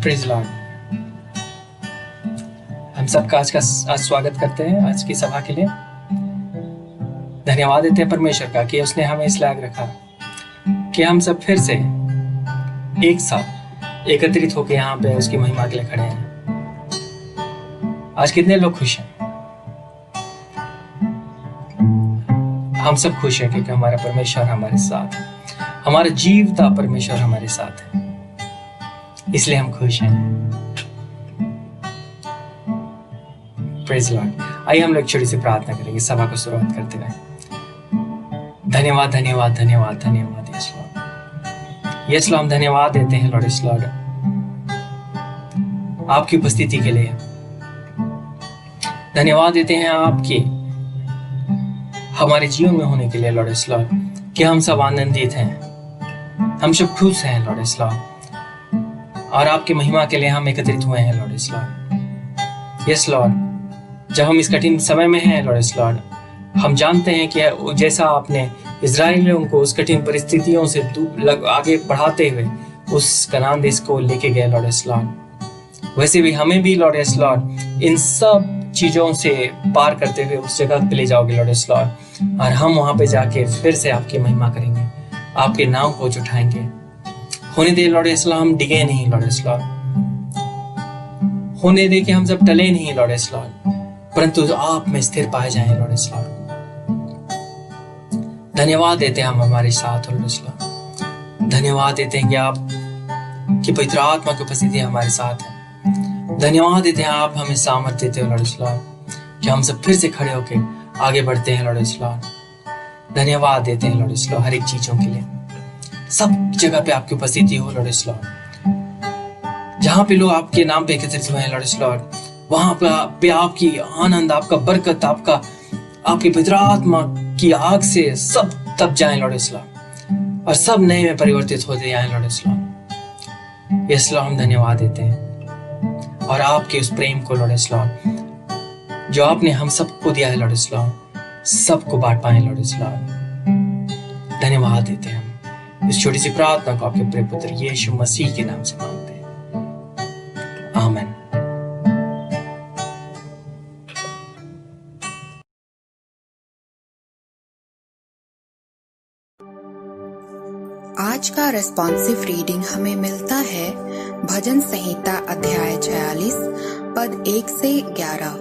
Praise Lord. हम सबका आज स्वागत करते हैं आज की सभा के लिए। धन्यवाद देते हैं परमेश्वर का कि उसने हमें इस लायक रखा कि हम सब फिर से एक साथ एकत्रित होकर यहाँ पे उसकी महिमा के लिए खड़े हैं। आज कितने लोग खुश हैं? हम सब खुश हैं क्योंकि हमारा परमेश्वर हमारे साथ है, हमारा जीवता परमेश्वर हमारे साथ है, इसलिए हम खुश हैं। Praise Lord. आइए हम लोग छोटी सी प्रार्थना करेंगे सभा को शुरुआत करते हुए। धन्यवाद धन्यवाद धन्यवाद धन्यवाद यस लॉर्ड। यस लॉर्ड, हम धन्यवाद देते हैं लॉर्ड यस लॉर्ड आपकी उपस्थिति के लिए। धन्यवाद देते हैं आपके हमारे जीवन में होने के लिए लॉर्ड यस लॉर्ड, कि हम सब आनंदित हैं, हम सब खुश हैं लॉर्ड यस लॉर्ड, और आपकी महिमा के लिए हम एकत्रित हुए हैं Lord yes Lord. Yes Lord, जब हम इस कठिन समय में हैं लॉर्ड यस लॉर्ड, हम जानते हैं कि जैसा आपने इजराइलियों को उस कठिन परिस्थितियों से आगे बढ़ाते हुए उस कनान देश को लेके गए लॉर्ड यस लॉर्ड, वैसे भी हमें भी लॉर्ड यस लॉर्ड इन सब चीजों से पार करते हुए उस जगह पे ले जाओगे लॉर्ड यस लॉर्ड, और हम वहां पे जाके फिर से आपकी महिमा करेंगे, आपके नाम को उठाएंगे। होने दे लॉर्ड यस लॉर्ड, हम डिगे नहीं लॉर्ड यस लॉर्ड, होने दे कि हम सब टले नहीं लॉर्ड यस लॉर्ड, परंतु आप में स्थिर पाए जाएं लॉर्ड यस लॉर्ड। धन्यवाद देते हैं हम हमारे साथ लॉर्ड यस लॉर्ड, धन्यवाद देते हैं कि आप की पवित्र आत्मा की उपस्थिति हमारे साथ है। धन्यवाद देते हैं आप हमें सामर्थ्य देते हो लॉर्ड यस लॉर्ड, कि हम सब फिर से खड़े होकर आगे बढ़ते हैं लॉर्ड यस लॉर्ड। धन्यवाद देते हैं लॉर्ड यस लॉर्ड हर एक चीजों के लिए, सब जगह पे आपकी उपस्थिति हो लॉर्ड यस लॉर्ड। जहां पे लोग आपके नाम पे एकत्रित हुए हैं लॉर्ड यस लॉर्ड, वहां पे आपकी आनंद, आपका बरकत, आपकी पवित्र आत्मा की आग से सब तप जाए लॉर्ड यस लॉर्ड, और सब नए में परिवर्तित होते जाए Lord yes Lord. Yes Lord, हम धन्यवाद देते हैं, और आपके उस प्रेम को लॉर्ड यस लॉर्ड जो आपने हम सबको दिया है लॉर्ड यस लॉर्ड, सबको बांट पाए लॉर्ड यस लॉर्ड। धन्यवाद देते हैं हम इस छोटी सी प्रार्थना को आपके प्रिय पुत्र यीशु मसीह के नाम से मांगते हैं, आमीन। आज का रेस्पॉन्सिव रीडिंग हमें मिलता है भजन संहिता अध्याय 46 पद 1 से 11,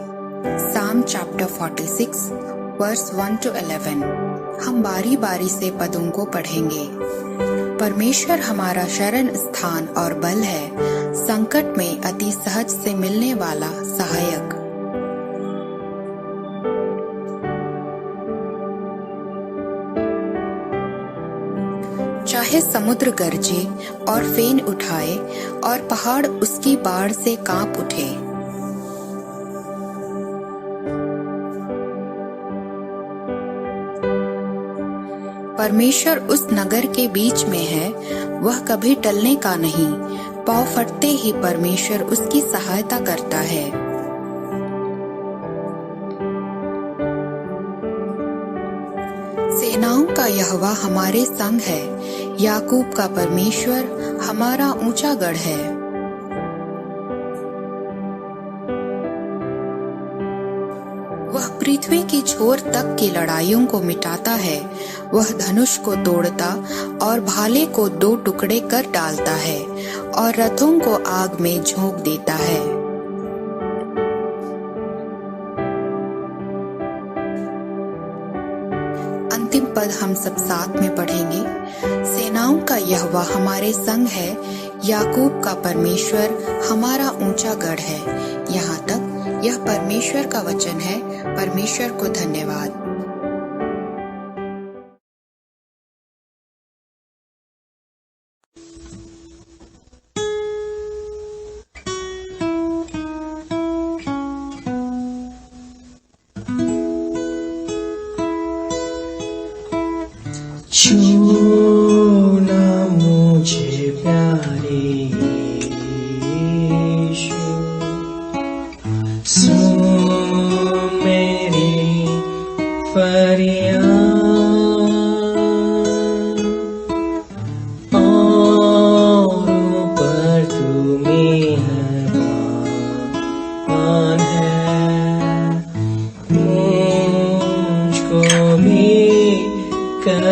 साम चैप्टर 46 वर्स 1 to 11। हम बारी बारी से पदों को पढ़ेंगे। परमेश्वर हमारा शरण स्थान और बल है, संकट में अति सहज से मिलने वाला सहायक। चाहे समुद्र गरजे और फेन उठाए और पहाड़ उसकी बाढ़ से कांप उठे, परमेश्वर उस नगर के बीच में है, वह कभी टलने का नहीं। पाँव फटते ही परमेश्वर उसकी सहायता करता है। सेनाओं का यहोवा हमारे संग है, याकूब का परमेश्वर हमारा ऊंचा गढ़ है। वह पृथ्वी की छोर तक की लड़ाइयों को मिटाता है, वह धनुष को तोड़ता और भाले को 2 टुकड़े कर डालता है और रथों को आग में झोंक देता है। अंतिम पद हम सब साथ में पढ़ेंगे। सेनाओं का यहोवा हमारे संग है, याकूब का परमेश्वर हमारा ऊंचा गढ़ है। यहाँ तक यह परमेश्वर का वचन है। परमेश्वर को धन्यवाद। छूना मुझे प्यारे यीशु, सुन मेरी फरियाद, औरों पर तू मेहरबान है, मुझको भी कर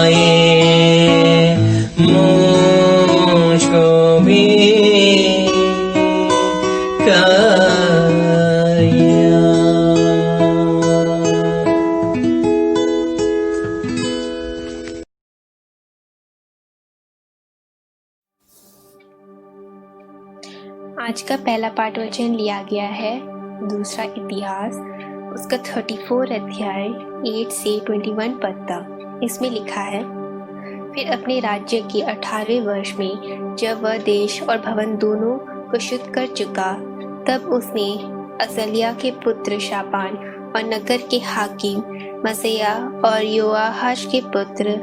आए आज का पहला पाठ वचन लिया गया है दूसरा इतिहास उसका 34 अध्याय 8 से 21 पद तक। इसमें लिखा है, फिर अपने राज्य के 18वें वर्ष में जब वह देश और भवन दोनों को शुद्ध कर चुका, तब उसने असलिया के पुत्र शापान और नगर के हाकिम मसैया और योआहाश के पुत्र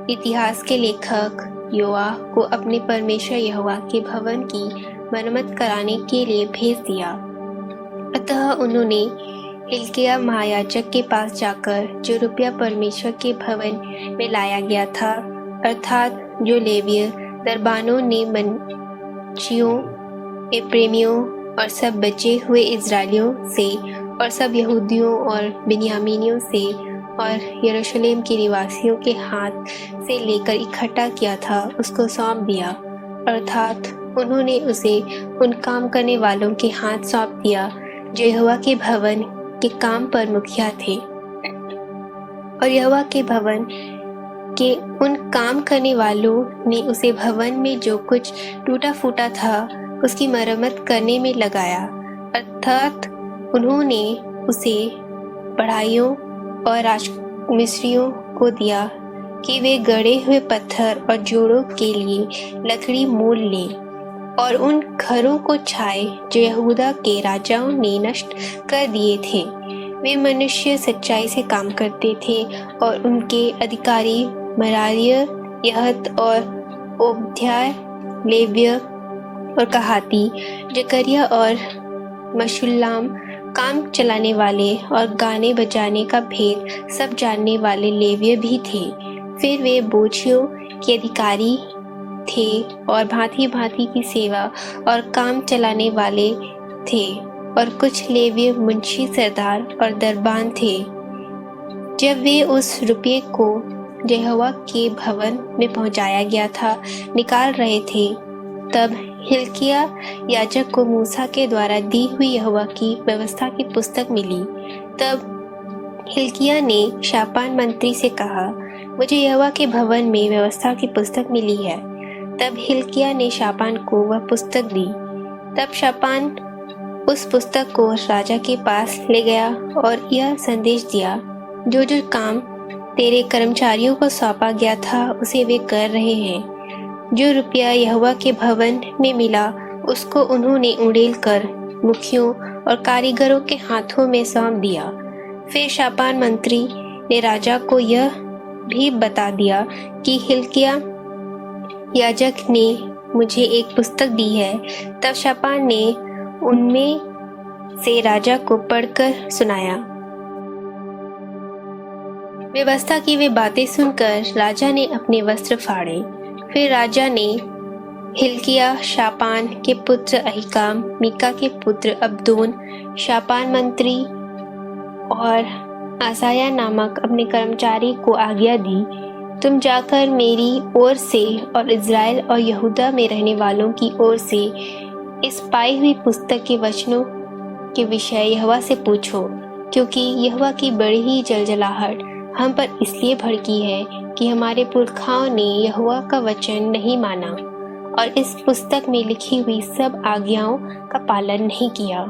इतिहास के लेखक योआह को अपने परमेश्वर यहोवा के भवन की मरम्मत कराने के लिए भेज दिया। अतः उन्होंने हिल्किय्याह महायाजक के पास जाकर जो रुपया परमेश्वर के भवन में लाया गया था, अर्थात जो लेवीय दरबानों ने मनशियों, एप्रेमियों और सब बचे हुए इजरायलियों से और सब यहूदियों और बिन्यामीनियों से और यरूशलेम के निवासियों के हाथ से लेकर इकट्ठा किया था, उसको सौंप दिया। अर्थात उन्होंने उसे उन काम करने वालों के हाथ सौंप दिया जो यहोवा के भवन के काम पर मुखिया थे। और यहोवा के भवन के उन काम करने वालों ने उसे भवन में जो कुछ टूटा फूटा था उसकी मरम्मत करने में लगाया। अर्थात उन्होंने उसे बढ़ाइयों और राजमिस्त्रियों को दिया कि वे गढ़े हुए पत्थर और जोड़ों के लिए लकड़ी मोल लें और उन घरों को छाए जो यहूदा के राजाओं ने नष्ट कर दिए थे। वे मनुष्य सच्चाई से काम करते थे और उनके अधिकारी मरारिय, यहत और ओबद्याह, लेव्य और कहाती, जकरिया और मशुल्लाम काम चलाने वाले और गाने बजाने का भेद सब जानने वाले लेव्य भी थे। फिर वे बोझियों के अधिकारी थे और भांति भांति की सेवा और काम चलाने वाले थे, और कुछ लेवीय मुंशी, सरदार और दरबान थे। जब वे उस रुपये को यहोवा के भवन में पहुंचाया गया था निकाल रहे थे, तब हिल्किय्याह याजक को मूसा के द्वारा दी हुई यहोवा की व्यवस्था की पुस्तक मिली। तब हिल्किय्याह ने शापान मंत्री से कहा, मुझे यहोवा के भवन में व्यवस्था की पुस्तक मिली है। तब हिल्किय्याह ने शापान को वह पुस्तक दी। तब शापान उस पुस्तक को राजा के पास ले गया और यह संदेश दिया, जो जो काम तेरे कर्मचारियों को सौंपा गया था उसे वे कर रहे हैं। जो रुपया यहोवा के भवन में मिला उसको उन्होंने उड़ेल कर मुखियों और कारीगरों के हाथों में सौंप दिया। फिर शापान मंत्री ने राजा को यह भी बता दिया कि हिल्किय्याह याजक ने मुझे एक पुस्तक दी है। तब शापान ने उनमें से राजा को पढ़कर सुनाया। व्यवस्था की वे बातें सुनकर राजा ने अपने वस्त्र फाड़े। फिर राजा ने हिल्किय्याह, शापान के पुत्र अहीकाम, मीका के पुत्र अब्दोन, शापान मंत्री और आसाया नामक अपने कर्मचारी को आज्ञा दी, तुम जाकर मेरी ओर से और इज़राइल और यहूदा में रहने वालों की ओर से इस पाई हुई पुस्तक के वचनों के विषय यहोवा से पूछो, क्योंकि यहोवा की बड़ी ही जलजलाहट हम पर इसलिए भड़की है कि हमारे पुरखाओं ने यहोवा का वचन नहीं माना और इस पुस्तक में लिखी हुई सब आज्ञाओं का पालन नहीं किया।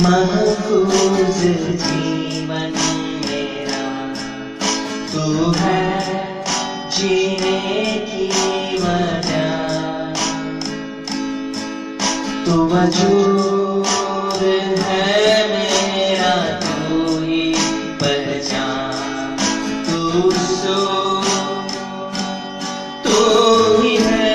महफूज जीवन मेरा तू है जीने की वजह, तू वजूद है मेरा, तू ही पहचान, तू सो तू ही है।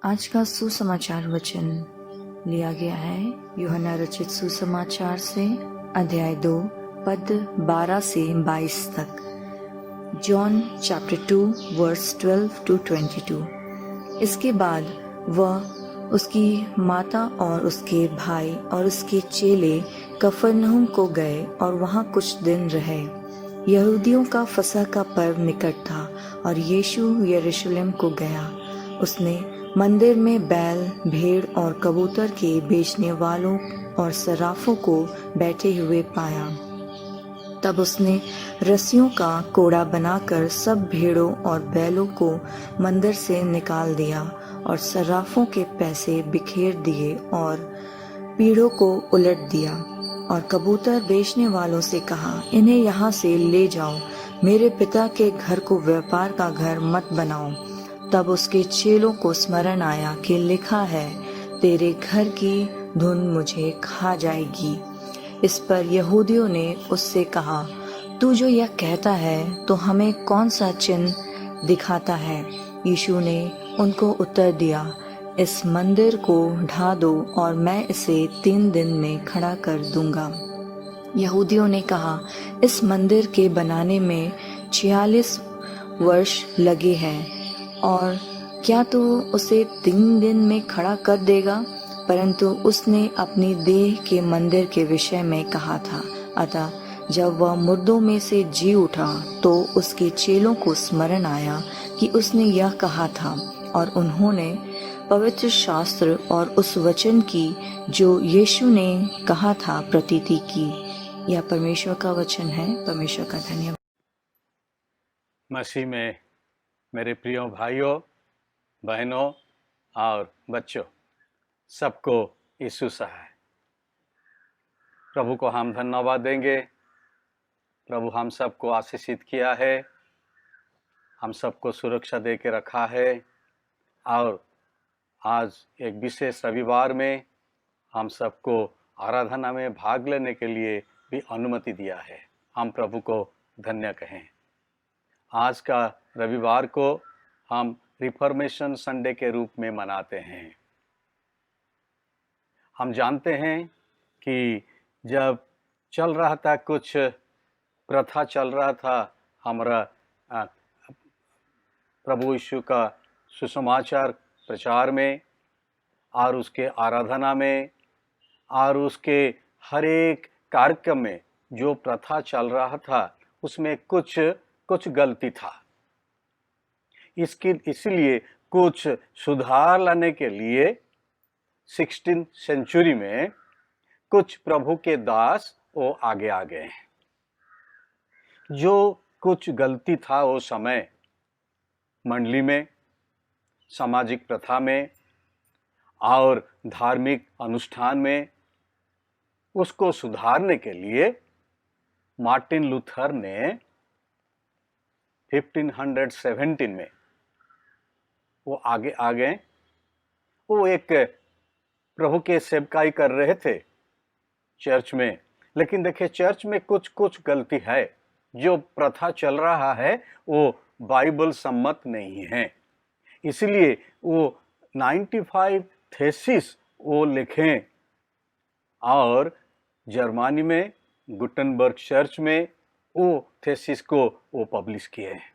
आज का सुसमाचार वचन लिया गया है यूहन्ना रचित सुसमाचार से अध्याय 2 पद 12 से 22 तक। John chapter 2 verse 12 to 22। इसके बाद वह, उसकी माता और उसके भाई और उसके चेले कफरनहूम को गए और वहाँ कुछ दिन रहे। यहूदियों का फसह का पर्व निकट था और यीशु यरूशलेम को गया। उसने मंदिर में बैल, भेड़ और कबूतर के बेचने वालों और सराफों को बैठे हुए पाया। तब उसने रस्सियों का कोड़ा बनाकर सब भेड़ों और बैलों को मंदिर से निकाल दिया और सराफों के पैसे बिखेर दिए और पीढ़ों को उलट दिया और कबूतर बेचने वालों से कहा, इन्हें यहाँ से ले जाओ, मेरे पिता के घर को व्यापार का घर मत बनाओ। तब उसके चेलों को स्मरण आया कि लिखा है, तेरे घर की धुन मुझे खा जाएगी। इस पर यहूदियों ने उससे कहा, तू जो यह कहता है तो हमें कौन सा चिन्ह दिखाता है? यीशु ने उनको उत्तर दिया, इस मंदिर को ढा दो और मैं इसे 3 दिन में खड़ा कर दूंगा। यहूदियों ने कहा, इस मंदिर के बनाने में 46 वर्ष लगे हैं और क्या तू उसे 3 दिन में खड़ा कर देगा? परंतु उसने अपनी देह के मंदिर के विषय में कहा था। अतः जब वह मुर्दों में से जी उठा तो उसके चेलों को स्मरण आया कि उसने यह कहा था और उन्होंने पवित्र शास्त्र और उस वचन की जो यीशु ने कहा था प्रतीति की। यह परमेश्वर का वचन है। परमेश्वर का धन्यवाद। मसीह में मेरे प्रिय भाइयों, बहनों और बच्चों, सबको यीशु सहाय। प्रभु को हम धन्यवाद देंगे। प्रभु हम सबको आशीषित किया है, हम सबको सुरक्षा दे के रखा है और आज एक विशेष रविवार में हम सबको आराधना में भाग लेने के लिए भी अनुमति दिया है। हम प्रभु को धन्य कहें। आज का रविवार को हम रिफॉर्मेशन संडे के रूप में मनाते हैं। हम जानते हैं कि जब चल रहा था, कुछ प्रथा चल रहा था हमारा प्रभु यीशु का सुसमाचार प्रचार में और उसके आराधना में और उसके हर एक कार्यक्रम में जो प्रथा चल रहा था उसमें कुछ गलती था। इसलिए कुछ सुधार लाने के लिए 16th सेंचुरी में कुछ प्रभु के दास वो आगे आ गए हैं। जो कुछ गलती था वो समय मंडली में, सामाजिक प्रथा में और धार्मिक अनुष्ठान में, उसको सुधारने के लिए मार्टिन लूथर ने 1517 में वो आगे आ गए। वो एक प्रभु के सेवकाई कर रहे थे चर्च में, लेकिन देखिए चर्च में कुछ गलती है। जो प्रथा चल रहा है वो बाइबल सम्मत नहीं है। इसलिए वो 95 थेसिस वो लिखें और जर्मनी में गुटनबर्ग चर्च में वो थेसिस को वो पब्लिश किए हैं।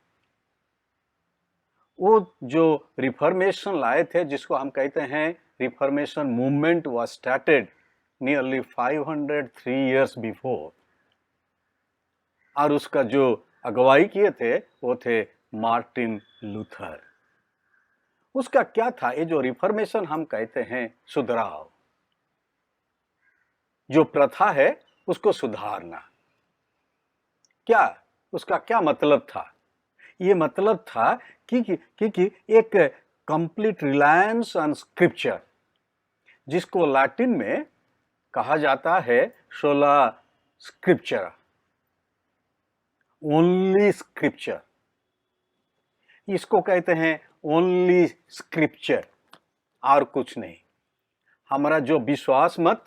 वो जो रिफॉर्मेशन लाए थे, जिसको हम कहते हैं reformation movement, was started nearly 503 years before, और उसका जो अगुवाई किए थे वो थे मार्टिन लूथर। उसका क्या था? ये जो रिफॉर्मेशन हम कहते हैं सुधराव, जो प्रथा है उसको सुधारना। क्या उसका क्या मतलब था? ये मतलब था कि एक कंप्लीट रिलायंस ऑन स्क्रिप्चर, जिसको लैटिन में कहा जाता है सोला स्क्रिप्चर, ओनली स्क्रिप्चर। इसको कहते हैं ओनली स्क्रिप्चर और कुछ नहीं। हमारा जो विश्वास मत,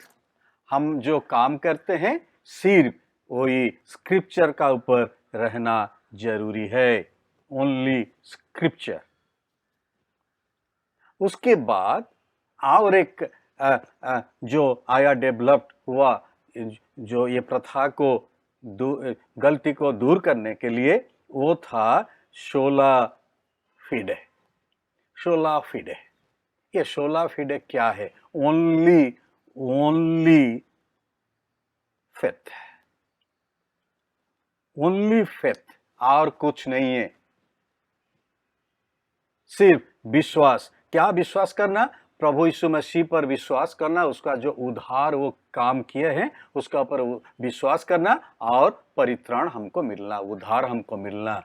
हम जो काम करते हैं, सिर्फ वही स्क्रिप्चर का ऊपर रहना जरूरी है। Only scripture. उसके बाद और एक जो आया डेवलप्ड हुआ, जो ये प्रथा को गलती को दूर करने के लिए, वो था शोला फिडे। शोला फिडे, ये शोला फिडे क्या है? ओनली फेथ, ओनली फेथ, और कुछ नहीं है। सिर्फ विश्वास। क्या विश्वास करना? प्रभु यीशु मसीह पर विश्वास करना, उसका जो उद्धार वो काम किए हैं उसका ऊपर विश्वास करना, और परित्राण हमको मिलना, उद्धार हमको मिलना।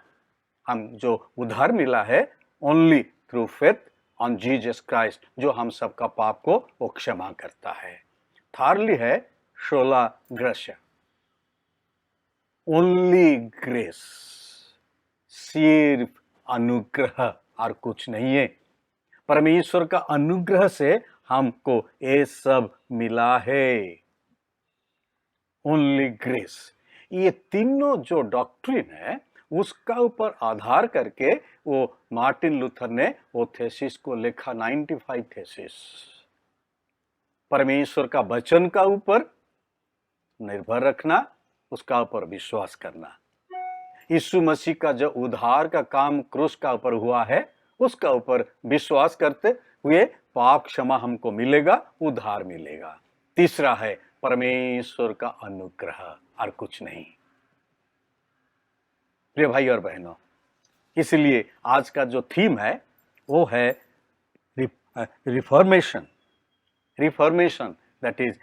हम जो उद्धार मिला है only through faith on Jesus Christ, जो हम सबका पाप को वो क्षमा करता है। थार्डली है शोला ग्रेस, ओनली ग्रेस, सिर्फ अनुग्रह और कुछ नहीं है। परमेश्वर का अनुग्रह से हमको ये सब मिला है, ओनली ग्रेस। ये तीनों जो डॉक्ट्रिन है उसका ऊपर आधार करके वो मार्टिन लूथर ने वो थेसिस को लिखा, 95 थेसिस। परमेश्वर का वचन का ऊपर निर्भर रखना, उसका ऊपर विश्वास करना। यीशु मसीह का जो उद्धार का काम क्रूस का ऊपर हुआ है उसका ऊपर विश्वास करते हुए पाप क्षमा हमको मिलेगा, उद्धार मिलेगा। तीसरा है परमेश्वर का अनुग्रह और कुछ नहीं। प्रिय भाई और बहनों, इसलिए आज का जो थीम है वो है reformation. Reformation, that is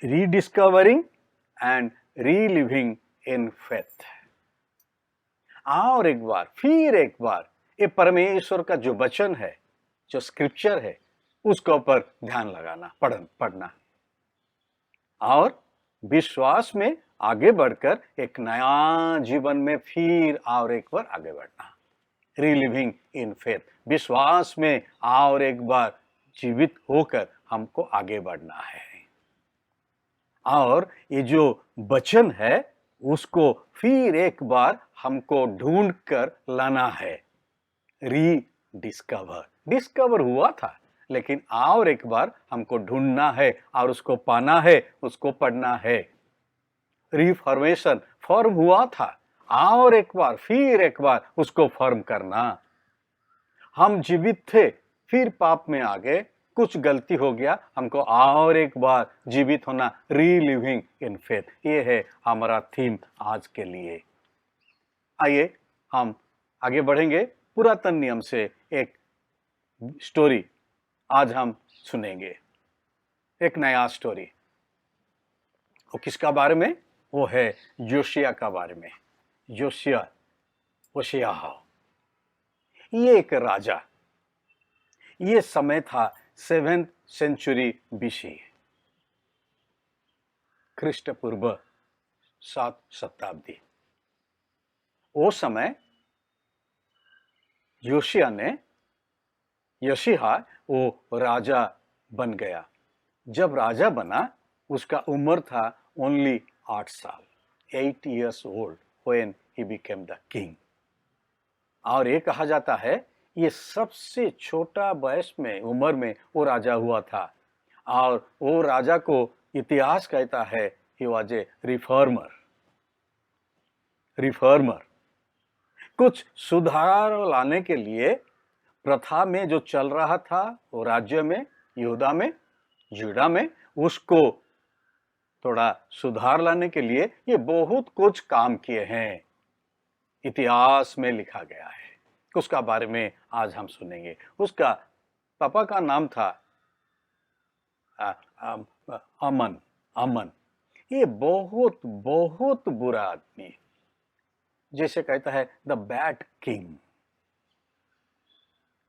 rediscovering and reliving in faith. और एक बार, फिर एक बार ये परमेश्वर का जो वचन है, जो स्क्रिप्चर है, उसके ऊपर ध्यान लगाना, पढ़ना, और विश्वास में आगे बढ़कर एक नया जीवन में फिर और एक बार आगे बढ़ना। रिलिविंग इन फेथ, विश्वास में और एक बार जीवित होकर हमको आगे बढ़ना है। और ये जो वचन है उसको फिर एक बार हमको ढूंढ कर लाना है। डिस्कवर हुआ था, लेकिन और एक बार हमको ढूंढना है और उसको पाना है, उसको पढ़ना है। रिफॉर्मेशन, फॉर्म हुआ था, और एक बार फिर एक बार उसको फॉर्म करना। हम जीवित थे, फिर पाप में आ गए, कुछ गलती हो गया, हमको और एक बार जीवित होना, रीलिविंग इन फेथ। ये है हमारा थीम आज के लिए। आइए हम आगे बढ़ेंगे। पुरातन नियम से एक स्टोरी आज हम सुनेंगे, एक नया स्टोरी। वो किसका बारे में? वो है योशिया का बारे में। योशिया, ये एक राजा, ये समय था 7th सेंचुरी BC, ख्रीष्ट पूर्व 7 शताब्दी। वो समय योशिया वो राजा बन गया। जब राजा बना उसका उम्र था ओनली 8 साल, 8 years old when he became the king। और ये कहा जाता है ये सबसे छोटा वयस में, उम्र में वो राजा हुआ था। और वो राजा को इतिहास कहता है he was a रिफॉर्मर। कुछ सुधार लाने के लिए प्रथा में जो चल रहा था वो राज्य में, यहूदा में, जुड़ा में, उसको थोड़ा सुधार लाने के लिए ये बहुत कुछ काम किए हैं, इतिहास में लिखा गया है। उसका बारे में आज हम सुनेंगे। उसका पापा का नाम था अमन। ये बहुत बहुत बुरा आदमी, जैसे कहता है द बैड किंग।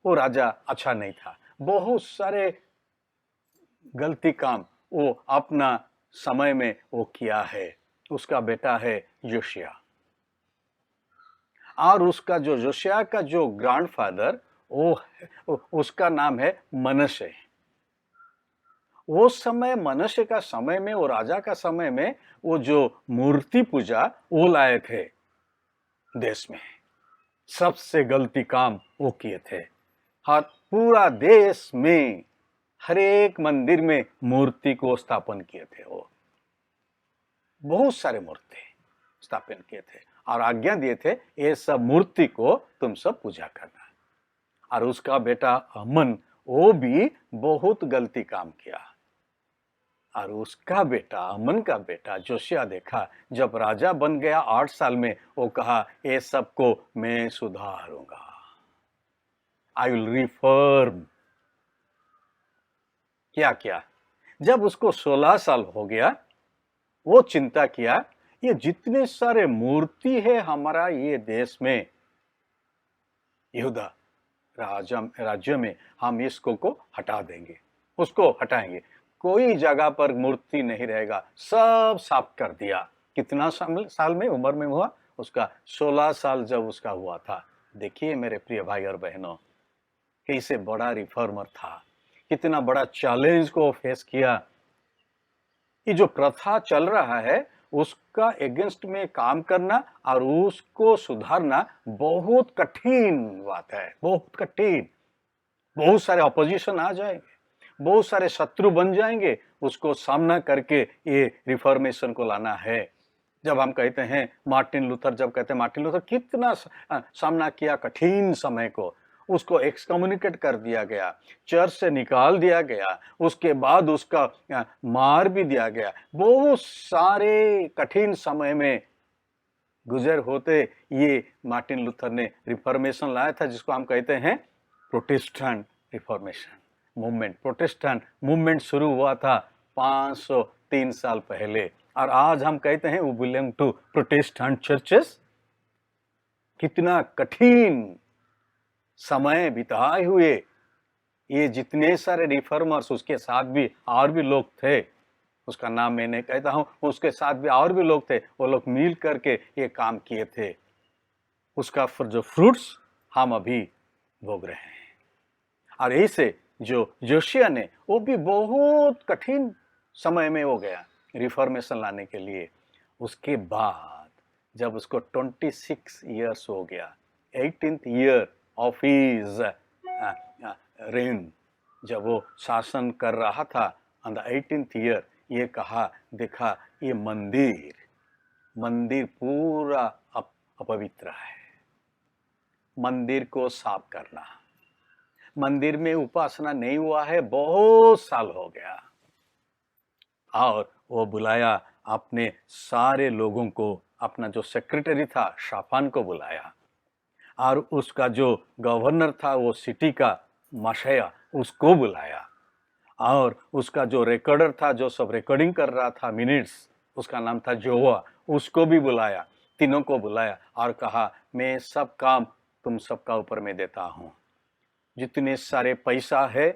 वो राजा अच्छा नहीं था, बहुत सारे गलती काम वो अपना समय में वो किया है। उसका बेटा है योशिया, और उसका जो योशिया का जो ग्रैंडफादर वो उसका नाम है मनश्शे। वो समय मनश्शे का समय में, वो राजा का समय में, वो जो मूर्ति पूजा वो लाए थे देश में, सबसे गलती काम वो किए थे। पूरा देश में हर एक मंदिर में मूर्ति को स्थापन किए थे। वो बहुत सारे मूर्ति स्थापन किए थे और आज्ञा दिए थे ये सब मूर्ति को तुम सब पूजा करना। और उसका बेटा अमन वो भी बहुत गलती काम किया। और उसका बेटा अमन का बेटा जोशिया देखा, जब राजा बन गया 8 साल में, वो कहा ये सबको मैं सुधारूंगा, आई विल रिफॉर्म। क्या किया? जब उसको 16 साल हो गया, वो चिंता किया ये जितने सारे मूर्ति है हमारा ये देश में, यहूदा राज्य में, हम इसको को हटा देंगे, उसको हटाएंगे, कोई जगह पर मूर्ति नहीं रहेगा, सब साफ कर दिया। कितना साल में उम्र में हुआ? उसका 16 साल जब उसका हुआ था। देखिए मेरे प्रिय भाई और बहनों, कैसे बड़ा रिफॉर्मर था, कितना बड़ा चैलेंज को फेस किया। ये जो प्रथा चल रहा है उसका अगेंस्ट में काम करना और उसको सुधारना बहुत कठिन बात है, बहुत कठिन। बहुत सारे अपोजिशन आ जाएंगे, बहुत सारे शत्रु बन जाएंगे, उसको सामना करके ये रिफॉर्मेशन को लाना है। जब हम कहते हैं मार्टिन लूथर कितना सामना किया कठिन समय को, उसको एक्सकम्युनिकेट कर दिया गया, चर्च से निकाल दिया गया, उसके बाद उसका मार भी दिया गया। बहुत सारे कठिन समय में गुजर होते ये मार्टिन लूथर ने रिफॉर्मेशन लाया था, जिसको हम कहते हैं Protestant reformation movement. Protestant movement शुरू हुआ था 503 साल पहले, और आज हम कहते हैं we belong to Protestant churches. कितना कठिन समय बिताए हुए ये जितने सारे रिफॉर्मर्स, उसके साथ भी और भी लोग थे, उसका नाम मैं नहीं कहता हूं, उसके साथ भी और भी लोग थे, वो लोग मिल करके ये काम किए थे। उसका जो फ्रूट्स हम अभी भोग रहे हैं। और ऐसे जो जोशिया ने, वो भी बहुत कठिन समय में हो गया रिफॉर्मेशन लाने के लिए। उसके बाद जब उसको 26 ईयर्स हो गया, 18th year of his rain, जब वो शासन कर रहा था ऑन द 18th ईयर, ये कहा, देखा ये मंदिर पूरा अपवित्र है, मंदिर को साफ करना। मंदिर में उपासना नहीं हुआ है, बहुत साल हो गया। और वो बुलाया अपने सारे लोगों को, अपना जो सेक्रेटरी था शाफान को बुलाया, और उसका जो गवर्नर था वो सिटी का मशया, उसको बुलाया, और उसका जो रिकॉर्डर था जो सब रिकॉर्डिंग कर रहा था मिनट्स, उसका नाम था जोवा, उसको भी बुलाया। तीनों को बुलाया और कहा मैं सब काम तुम सबका ऊपर में देता हूँ, जितने सारे पैसा है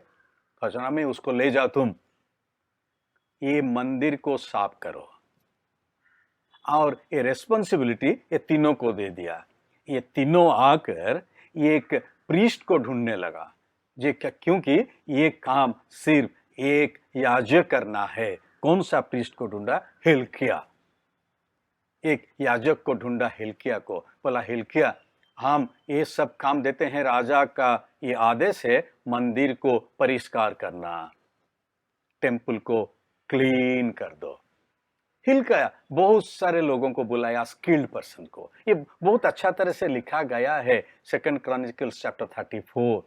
खजाना में उसको ले जाओ, तुम ये मंदिर को साफ करो। और ये रेस्पॉन्सिबिलिटी ये तीनों को दे दिया। ये तीनों आकर एक प्रीस्ट को ढूंढने लगा, क्योंकि ये काम सिर्फ एक याजक करना है। कौन सा प्रीस्ट को ढूंढा? हिल्किया। एक याजक को ढूंढा, हिल्किया को। बोला हिल्किया, हम ये सब काम देते हैं, राजा का ये आदेश है मंदिर को परिष्कार करना, टेम्पल को क्लीन कर दो। हिल्किया बहुत सारे लोगों को बुलाया, स्किल्ड पर्सन को। ये बहुत अच्छा तरह से लिखा गया है 2 क्रॉनिकल्स चैप्टर 34।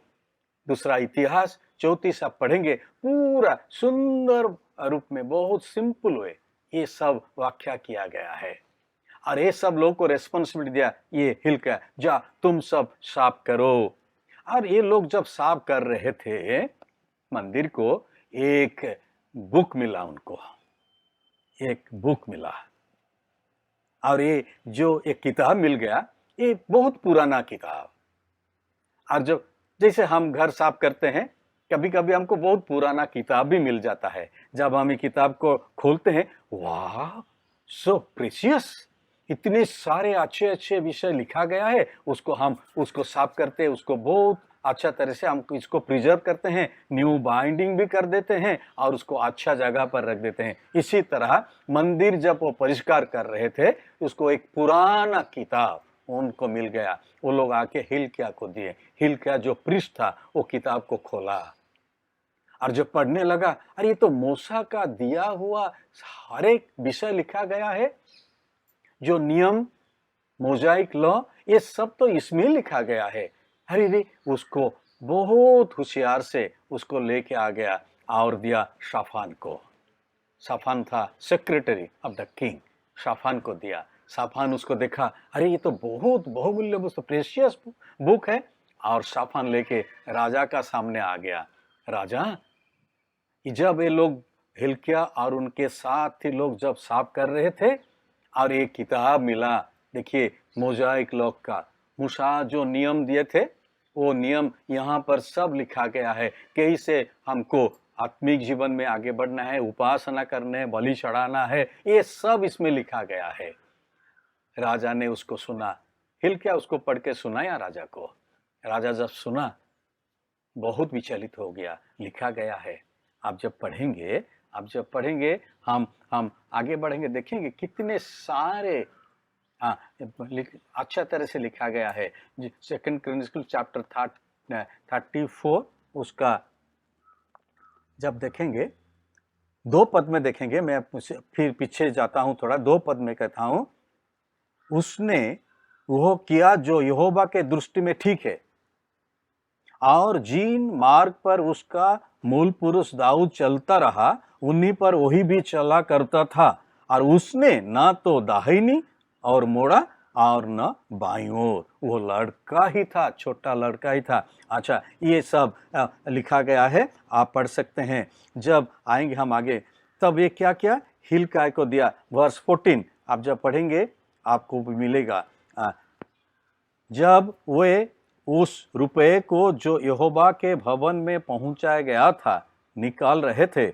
दूसरा इतिहास 34 आप पढ़ेंगे, पूरा सुंदर रूप में बहुत सिंपल वे ये सब व्याख्या किया गया है। और ये सब लोगों को रेस्पॉन्सिबिलिटी दिया, ये हिल्किया जा तुम सब साफ करो। और ये लोग जब साफ कर रहे थे मंदिर को, एक बुक मिला उनको, एक बुक मिला। और ये जो एक किताब मिल गया, ये बहुत पुराना किताब। और जो जैसे हम घर साफ करते हैं, कभी कभी हमको बहुत पुराना किताब भी मिल जाता है। जब हम ये किताब को खोलते हैं, वाह सो प्रीशियस, इतने सारे अच्छे अच्छे विषय लिखा गया है, उसको साफ करते हैं, उसको बहुत अच्छा तरह से हम इसको प्रिजर्व करते हैं, न्यू बाइंडिंग भी कर देते हैं और उसको अच्छा जगह पर रख देते हैं। इसी तरह मंदिर जब वो परिष्कार कर रहे थे, उसको एक पुराना किताब उनको मिल गया। वो लोग आके हिल्किय्याह को दिए। हिल्किय्याह जो प्रीस्ट था वो किताब को खोला और जब पढ़ने लगा, अरे ये तो मूसा का दिया हुआ हर एक विषय लिखा गया है, जो नियम, मोजाइक लॉ, ये सब तो इसमें लिखा गया है। अरे रे, उसको बहुत होशियार से उसको लेके आ गया और दिया शाफान को। शाफान था secretary of the king, Shaphan को दिया। शाफान उसको देखा, अरे ये तो बहुत बहुमूल्य बुक, प्रेशियस बुक है, और शाफान लेके राजा का सामने आ गया। राजा, जब ये लोग हिल्किय्याह और उनके साथी लोग जब साफ कर रहे थे और एक किताब मिला, देखिए मोजाइक लॉ का, मूसा जो नियम दिए थे वो नियम यहाँ पर सब लिखा गया है। कैसे हमको आत्मिक जीवन में आगे बढ़ना है, उपासना करना है, बलि चढ़ाना है, ये सब इसमें लिखा गया है। राजा ने उसको सुना, हिल्किय्याह उसको पढ़ के सुनाया राजा को। राजा जब सुना बहुत विचलित हो गया। लिखा गया है, आप जब पढ़ेंगे हम आगे बढ़ेंगे, देखेंगे कितने सारे अच्छा तरह से लिखा गया है। 2 क्रॉनिकल चैप्टर 34 उसका जब देखेंगे 2 पद में देखेंगे, मैं फिर पीछे जाता हूं थोड़ा, 2 पद में कहता हूं, उसने वो किया जो यहोवा के दृष्टि में ठीक है और जिन मार्ग पर उसका मूल पुरुष दाऊद चलता रहा उन्हीं पर वही भी चला करता था, और उसने ना तो दाहिनी और मोड़ा और न बाईं ओर। वो लड़का ही था, छोटा लड़का ही था। अच्छा, ये सब लिखा गया है, आप पढ़ सकते हैं। जब आएंगे हम आगे, तब ये क्या किया, हिल्किय्याह को दिया। वर्स 14 आप जब पढ़ेंगे आपको भी मिलेगा। जब वे उस रुपये को जो यहोवा के भवन में पहुंचाया गया था निकाल रहे थे,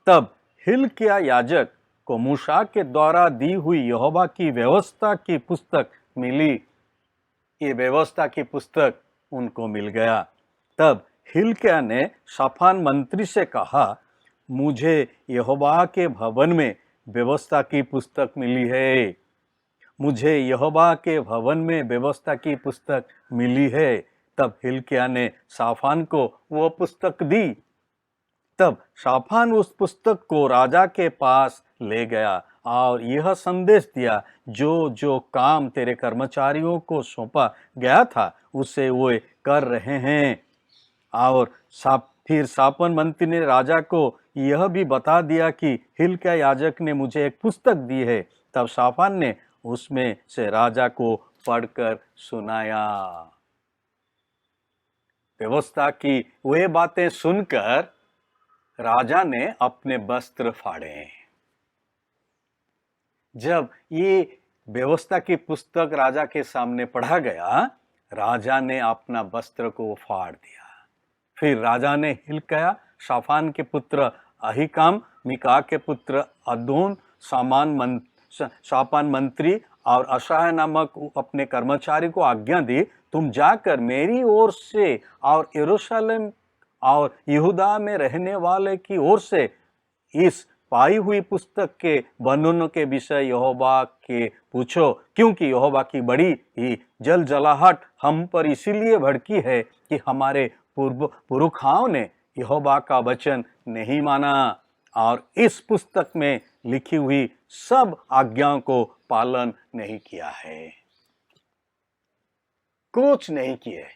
तब हिल्किय्याह याजक को मूसा के द्वारा दी हुई यहोवा की व्यवस्था की पुस्तक मिली। ये व्यवस्था की पुस्तक उनको मिल गया। तब हिल्किय्याह ने शाफान मंत्री से कहा, मुझे यहोवा के भवन में व्यवस्था की पुस्तक मिली है, मुझे यहोवा के भवन में व्यवस्था की पुस्तक मिली है। तब हिल्किय्याह ने शाफान को वो पुस्तक दी। तब शाफान उस पुस्तक को राजा के पास ले गया और यह संदेश दिया, जो जो काम तेरे कर्मचारियों को सौंपा गया था उसे वे कर रहे हैं। और फिर शाफान मंत्री ने राजा को यह भी बता दिया कि हिल्किय्याह याजक ने मुझे एक पुस्तक दी है। तब शाफान ने उसमें से राजा को पढ़कर सुनाया। व्यवस्था की वे बातें सुनकर राजा ने अपने वस्त्र फाड़े। जब ये व्यवस्था की पुस्तक राजा के सामने पढ़ा गया, राजा ने अपना वस्त्र को फाड़ दिया। फिर राजा ने हिल्किय्याह, शाफान के पुत्र अहीकाम, मीका के पुत्र अदोन, शाफान मंत्री और अशायाह नामक अपने कर्मचारी को आज्ञा दी, तुम जाकर मेरी ओर से और यरूशलेम और यहूदा में रहने वाले की ओर से इस पाई हुई पुस्तक के वर्णनों के विषय यहोवा के पूछो, क्योंकि यहोवा की बड़ी ही जलजलाहट हम पर इसीलिए भड़की है कि हमारे पुरखाओं ने यहोवा का वचन नहीं माना और इस पुस्तक में लिखी हुई सब आज्ञाओं को पालन नहीं किया है। कुछ नहीं किए।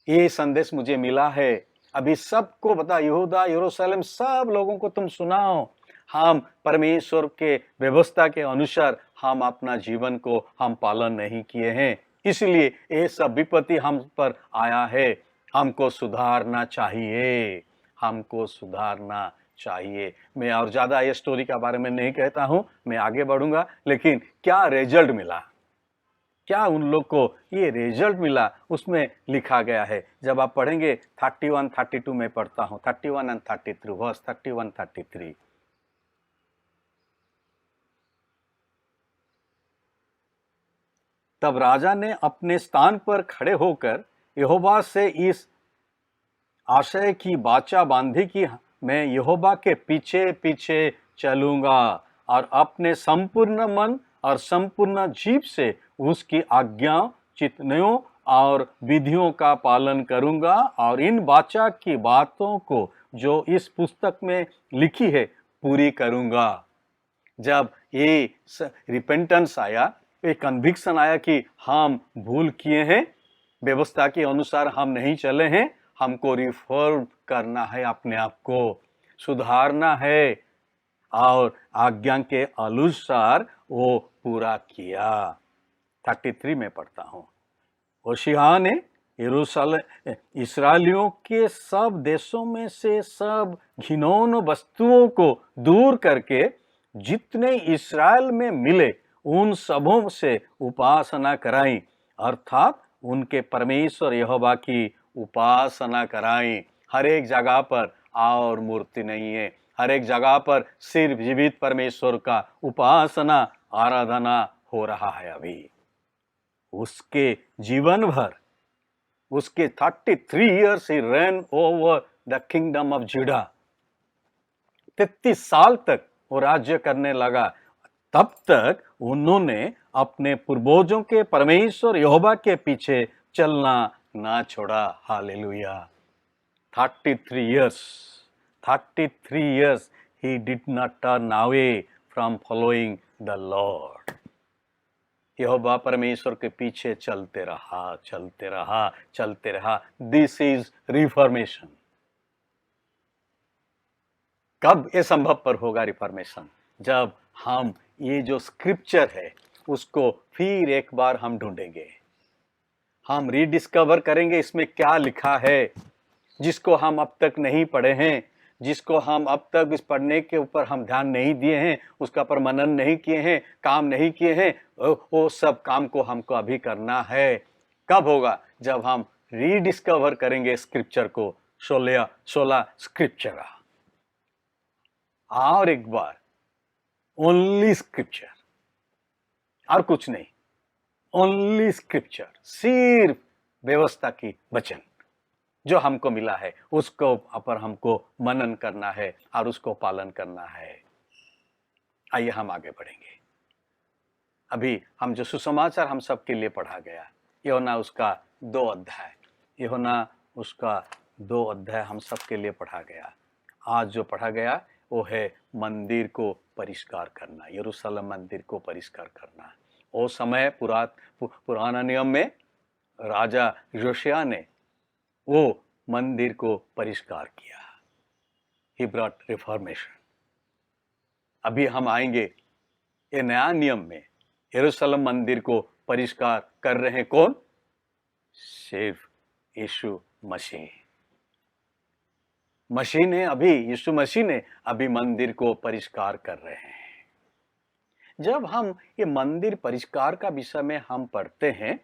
ये संदेश मुझे मिला है, अभी सबको बता, यहूदा यरूशलेम सब लोगों को तुम सुनाओ, हम परमेश्वर के व्यवस्था के अनुसार हम अपना जीवन को हम पालन नहीं किए हैं, इसलिए ये सब विपत्ति हम पर आया है। हमको सुधारना चाहिए, हमको सुधारना चाहिए। मैं और ज्यादा ये स्टोरी के बारे में नहीं कहता हूं, मैं आगे बढ़ूंगा, लेकिन क्या रिजल्ट मिला, क्या उन लोग को ये रिजल्ट मिला, उसमें लिखा गया है। जब आप पढ़ेंगे 31-32 में पढ़ता हूं, 31 and 33, वर्स 31-33। तब राजा ने अपने स्थान पर खड़े होकर यहोवा से इस आशय की वाचा बांधी कि मैं यहोवा के पीछे पीछे चलूंगा और अपने संपूर्ण मन और संपूर्ण जीव से उसकी आज्ञा चितनियों और विधियों का पालन करूंगा और इन वाचा की बातों को जो इस पुस्तक में लिखी है पूरी करूंगा। जब ये रिपेंटेंस आया, ये कन्विक्शन आया कि हम भूल किए हैं, व्यवस्था के अनुसार हम नहीं चले हैं, हमको रिफॉर्म करना है, अपने आप को सुधारना है और आज्ञा के अनुसार वो पूरा किया। 33 में पढ़ता हूँ, होशिय्याह ने यरूशलेम इस्राएलियों के सब देशों में से सब घिनौनी वस्तुओं को दूर करके जितने इस्राएल में मिले उन सबों से उपासना कराई, अर्थात उनके परमेश्वर यहोवा की उपासना कराई। हर एक जगह पर और मूर्ति नहीं है, हर एक जगह पर सिर्फ जीवित परमेश्वर का उपासना आराधना हो रहा है। अभी उसके जीवन भर, उसके 33 years he ran over the kingdom of Judah। 33 साल तक वो राज्य करने लगा। तब तक उन्होंने अपने पूर्वजों के परमेश्वर यहोवा के पीछे चलना ना छोड़ा। Hallelujah. 33 years he did not turn away from following the Lord। यहोवा परमेश्वर के पीछे चलते रहा। This is reformation. कब ये संभव पर होगा रिफॉर्मेशन? जब हम ये जो स्क्रिप्चर है उसको फिर एक बार हम ढूंढेंगे, हम रीडिस्कवर करेंगे इसमें क्या लिखा है, जिसको हम अब तक नहीं पढ़े हैं, जिसको हम अब तक इस पढ़ने के ऊपर हम ध्यान नहीं दिए हैं, उसका पर मनन नहीं किए हैं, काम नहीं किए हैं, वो सब काम को हमको अभी करना है। कब होगा? जब हम रीडिस्कवर करेंगे स्क्रिप्चर को, 16 स्क्रिप्चर। और एक बार ओनली स्क्रिप्चर, और कुछ नहीं, ओनली स्क्रिप्चर, सिर्फ व्यवस्था की वचन जो हमको मिला है उसको पर हमको मनन करना है और उसको पालन करना है। आइए हम आगे बढ़ेंगे। अभी हम जो सुसमाचार हम सबके लिए पढ़ा गया, यूहन्ना उसका 2 अध्याय, यूहन्ना उसका 2 अध्याय हम सबके लिए पढ़ा गया। आज जो पढ़ा गया वो है मंदिर को परिष्कार करना, यरूशलेम मंदिर को परिष्कार करना। वो समय पुराना नियम में राजा योशिय्याह ने वो मंदिर को परिष्कार किया। He brought reformation। अभी हम आएंगे ये नया नियम में, यरूशलेम मंदिर को परिष्कार कर रहे हैं कौन? सिर्फ यीशु मसीह ने अभी, यीशु मसीह ने अभी मंदिर को परिष्कार कर रहे हैं। जब हम ये मंदिर परिष्कार का विषय में हम पढ़ते हैं,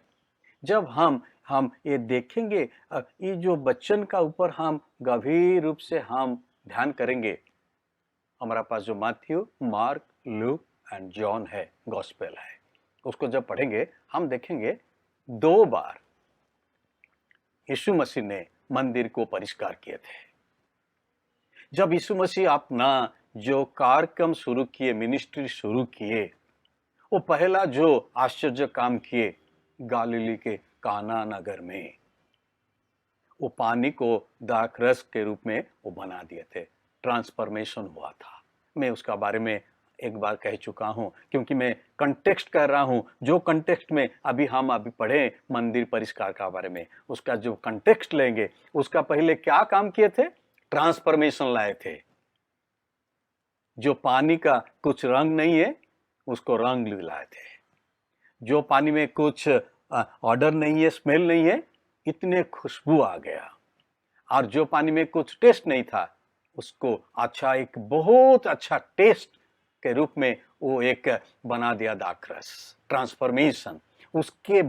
जब हम ये देखेंगे, ये जो वचन का ऊपर हम गंभीर रूप से हम ध्यान करेंगे, हमारा पास जो Matthew, mark, look and John है, गॉस्पेल है, उसको जब पढ़ेंगे हम देखेंगे 2 बार यीशु मसीह ने मंदिर को परिष्कार किए थे। जब यीशु मसीह अपना जो कार्यक्रम शुरू किए, मिनिस्ट्री शुरू किए, वो पहला जो आश्चर्य काम किए गलीली के काना नगर में, वो पानी को दाखरस के रूप में वो बना दिए थे। ट्रांसफॉर्मेशन हुआ था। मैं उसका बारे में एक बार कह चुका हूं, क्योंकि मैं कंटेक्स्ट कर रहा हूं। जो कंटेक्स्ट में अभी पढ़े मंदिर परिष्कार का बारे में, उसका जो कंटेक्स्ट लेंगे, उसका पहले क्या काम किए थे? ट्रांसफॉर्मेशन लाए थे। जो पानी का कुछ रंग नहीं है उसको रंग लाए थे। जो पानी में कुछ ऑर्डर नहीं है, स्मेल नहीं है, इतने खुशबू आ गया। और जो पानी में कुछ टेस्ट नहीं था उसको अच्छा, एक बहुत अच्छा टेस्ट के रूप में वो एक बना दिया दाखरस। ट्रांसफॉर्मेशन। उसके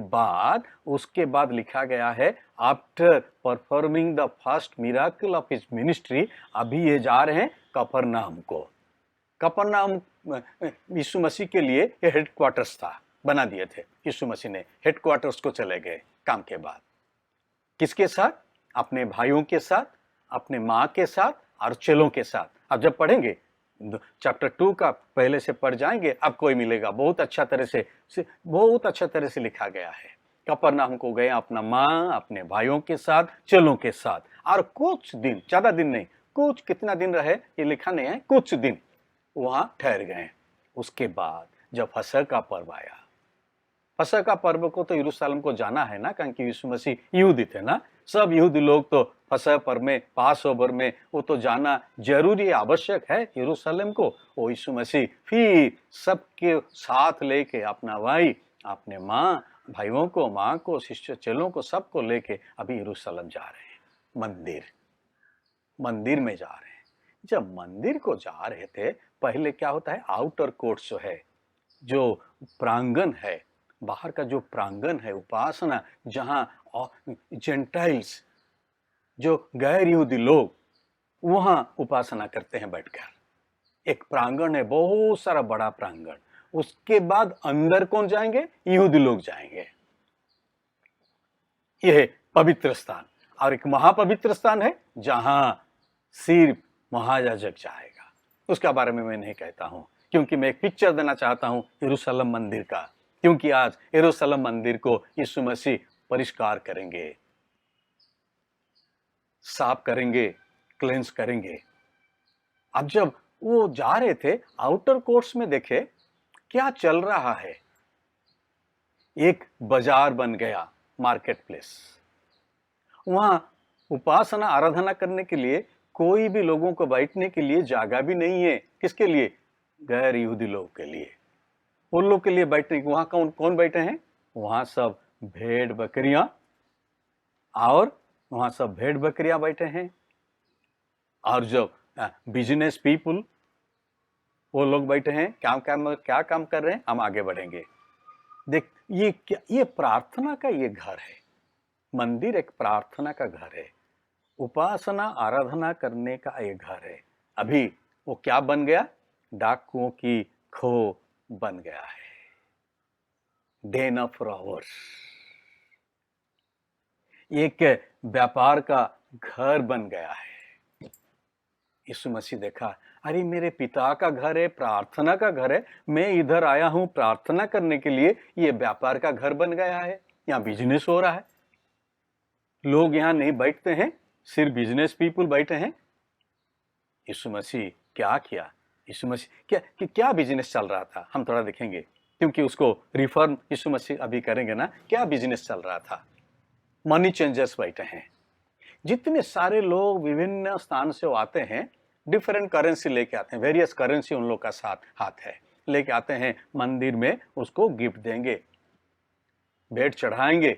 बाद लिखा गया है, after performing the first miracle of his ministry, अभी ये जा रहे हैं कफरनहूम को। कफरनहूम यीशु मसीह के लिए ये हेडक्वार्टर्स था, बना दिए थे। यीशु मसीह ने हेडक्वार्टर्स को चले गए काम के बाद। किसके साथ? अपने भाइयों के साथ, अपने माँ के साथ और चेलों के साथ। अब जब पढ़ेंगे चैप्टर 2 का पहले से पढ़ जाएंगे, आपको ही मिलेगा। बहुत अच्छा तरह से लिखा गया है। कफरनहूम को गए अपना माँ, अपने भाइयों के साथ, चेलों के साथ, और कुछ दिन, ज्यादा दिन नहीं, कुछ कितना दिन रहे ये लिखा नहीं है, कुछ दिन वहां ठहर गए। उसके बाद जब फसह का पर्व आया, फसह का पर्व को तो यरूशलेम को जाना है ना, क्योंकि यीशु मसीह यहूदी थे ना। सब यहूदी लोग तो फसह पर्व में, पास ओवर में वो तो जाना जरूरी है, आवश्यक है यरूशलेम को। वो यीशु मसीह फिर सबके साथ लेके अपना भाई, अपने माँ, भाइयों को, माँ को, शिष्य चेलों को, सबको लेके अभी यरूशलेम जा रहे हैं। मंदिर में जा रहे हैं। जब मंदिर को जा रहे थे, पहले क्या होता है, आउटर कोर्ट जो है, जो प्रांगण है, बाहर का जो प्रांगण है उपासना, जहां जेंटाइल्स, जो गैर यहूदी लोग वहां उपासना करते हैं बैठकर। एक प्रांगण है, बहुत सारा बड़ा प्रांगण। उसके बाद अंदर कौन जाएंगे, यहूदी लोग जाएंगे। यह पवित्र स्थान, और एक महापवित्र स्थान है जहां सिर्फ महायाजक जाएगा। उसके बारे में मैं नहीं कहता हूं, क्योंकि मैं एक पिक्चर देना चाहता हूं यरूशलेम मंदिर का, क्योंकि आज यरूशलेम मंदिर को यीशु मसीह परिष्कार करेंगे, साफ करेंगे, क्लेंस करेंगे। अब जब वो जा रहे थे, आउटर कोर्ट्स में देखे क्या चल रहा है। एक बाजार बन गया, मार्केट प्लेस। वहां उपासना, आराधना करने के लिए कोई भी लोगों को बैठने के लिए जगह भी नहीं है। किसके लिए, गैर यहूदी लोग के लिए। उन लोग के लिए बैठने, वहां कौन बैठे हैं, वहां सब भेड़ बकरियां, और वहां सब भेड़ बकरियां बैठे हैं। और जो बिजनेस पीपुल, वो लोग बैठे हैं। क्या काम कर रहे हैं, हम आगे बढ़ेंगे। देख, ये प्रार्थना का ये घर है। मंदिर एक प्रार्थना का घर है, उपासना आराधना करने का एक घर है। अभी वो क्या बन गया, डाकुओं की खो बन गया है, डेन ऑफ रॉबर्स। एक व्यापार का घर बन गया है। यीशु मसीह देखा, अरे मेरे पिता का घर है, प्रार्थना का घर है, मैं इधर आया हूं प्रार्थना करने के लिए, ये व्यापार का घर बन गया है। यहाँ बिजनेस हो रहा है, लोग यहाँ नहीं बैठते हैं, सिर्फ बिजनेस पीपुल बैठे हैं। यीशु मसीह क्या किया, यीशु मसीह क्या बिजनेस चल रहा था, हम थोड़ा देखेंगे, क्योंकि उसको रिफॉर्म यीशु मसीह अभी करेंगे ना। क्या बिजनेस चल रहा था, मनी चेंजर्स बैठे हैं। जितने सारे लोग विभिन्न स्थान से आते हैं, डिफरेंट करेंसी लेके आते हैं, वेरियस करेंसी उन लोग का साथ हाथ है, लेके आते हैं मंदिर में, उसको गिफ्ट देंगे, भेंट चढ़ाएंगे।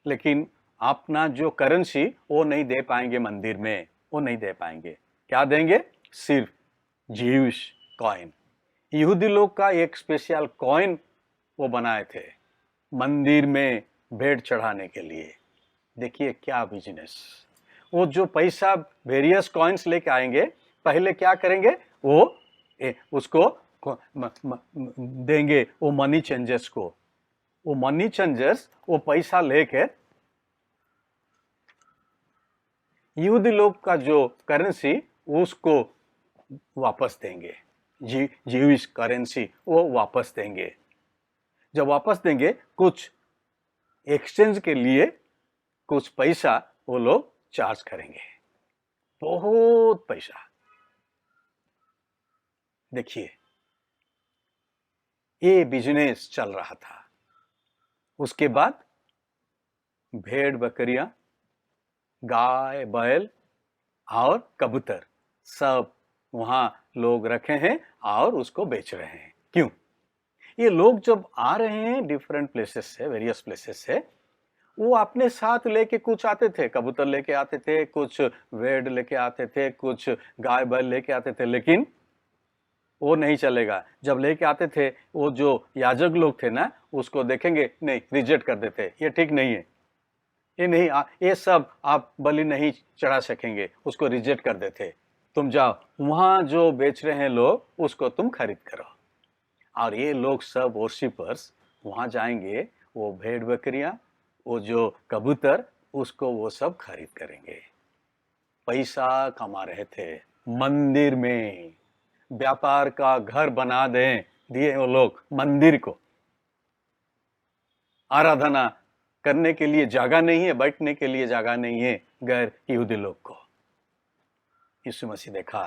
लेकिन अपना जो करेंसी वो नहीं दे पाएंगे मंदिर में, वो नहीं दे पाएंगे। क्या देंगे, सिर्फ ज्यूइश कॉइन। यहूदी लोग का एक स्पेशल कॉइन वो बनाए थे मंदिर में भेंट चढ़ाने के लिए। देखिए क्या बिजनेस। वो जो पैसा वेरियस कॉइन्स लेके आएंगे, पहले क्या करेंगे, वो उसको देंगे वो मनी चेंजर्स को। वो मनी चेंजर्स वो पैसा लेकर यहूदी लोग का जो करेंसी उसको वापस देंगे, ज्यूइश करेंसी वो वापस देंगे। जब वापस देंगे, कुछ एक्सचेंज के लिए कुछ पैसा वो लोग चार्ज करेंगे, बहुत पैसा। देखिए ये बिजनेस चल रहा था। उसके बाद भेड़ बकरियां, गाय बैल और कबूतर सब वहां लोग रखे हैं और उसको बेच रहे हैं। क्यों, ये लोग जब आ रहे हैं डिफरेंट प्लेसेस से, वेरियस प्लेसेस से, वो अपने साथ लेके कुछ आते थे, कबूतर लेके आते थे, कुछ भेड़ लेके आते थे, कुछ गाय बैल लेके आते थे। लेकिन वो नहीं चलेगा। जब लेके आते थे, वो जो याजक लोग थे ना, उसको देखेंगे नहीं, रिजेक्ट कर देते, ये ठीक नहीं है, ये नहीं, ये सब आप बलि नहीं चढ़ा सकेंगे, उसको रिजेक्ट कर देते। तुम जाओ वहां जो बेच रहे हैं लोग, उसको तुम खरीद करो। और ये लोग सब वर्शिपर्स वहां जाएंगे, वो भेड़ बकरियां, वो जो कबूतर, उसको वो सब खरीद करेंगे। पैसा कमा रहे थे मंदिर में, व्यापार का घर बना दिए वो लोग मंदिर को। आराधना करने के लिए जगह नहीं है, बैठने के लिए जगह नहीं है गैर यहूदी लोग को। यीशु मसीह देखा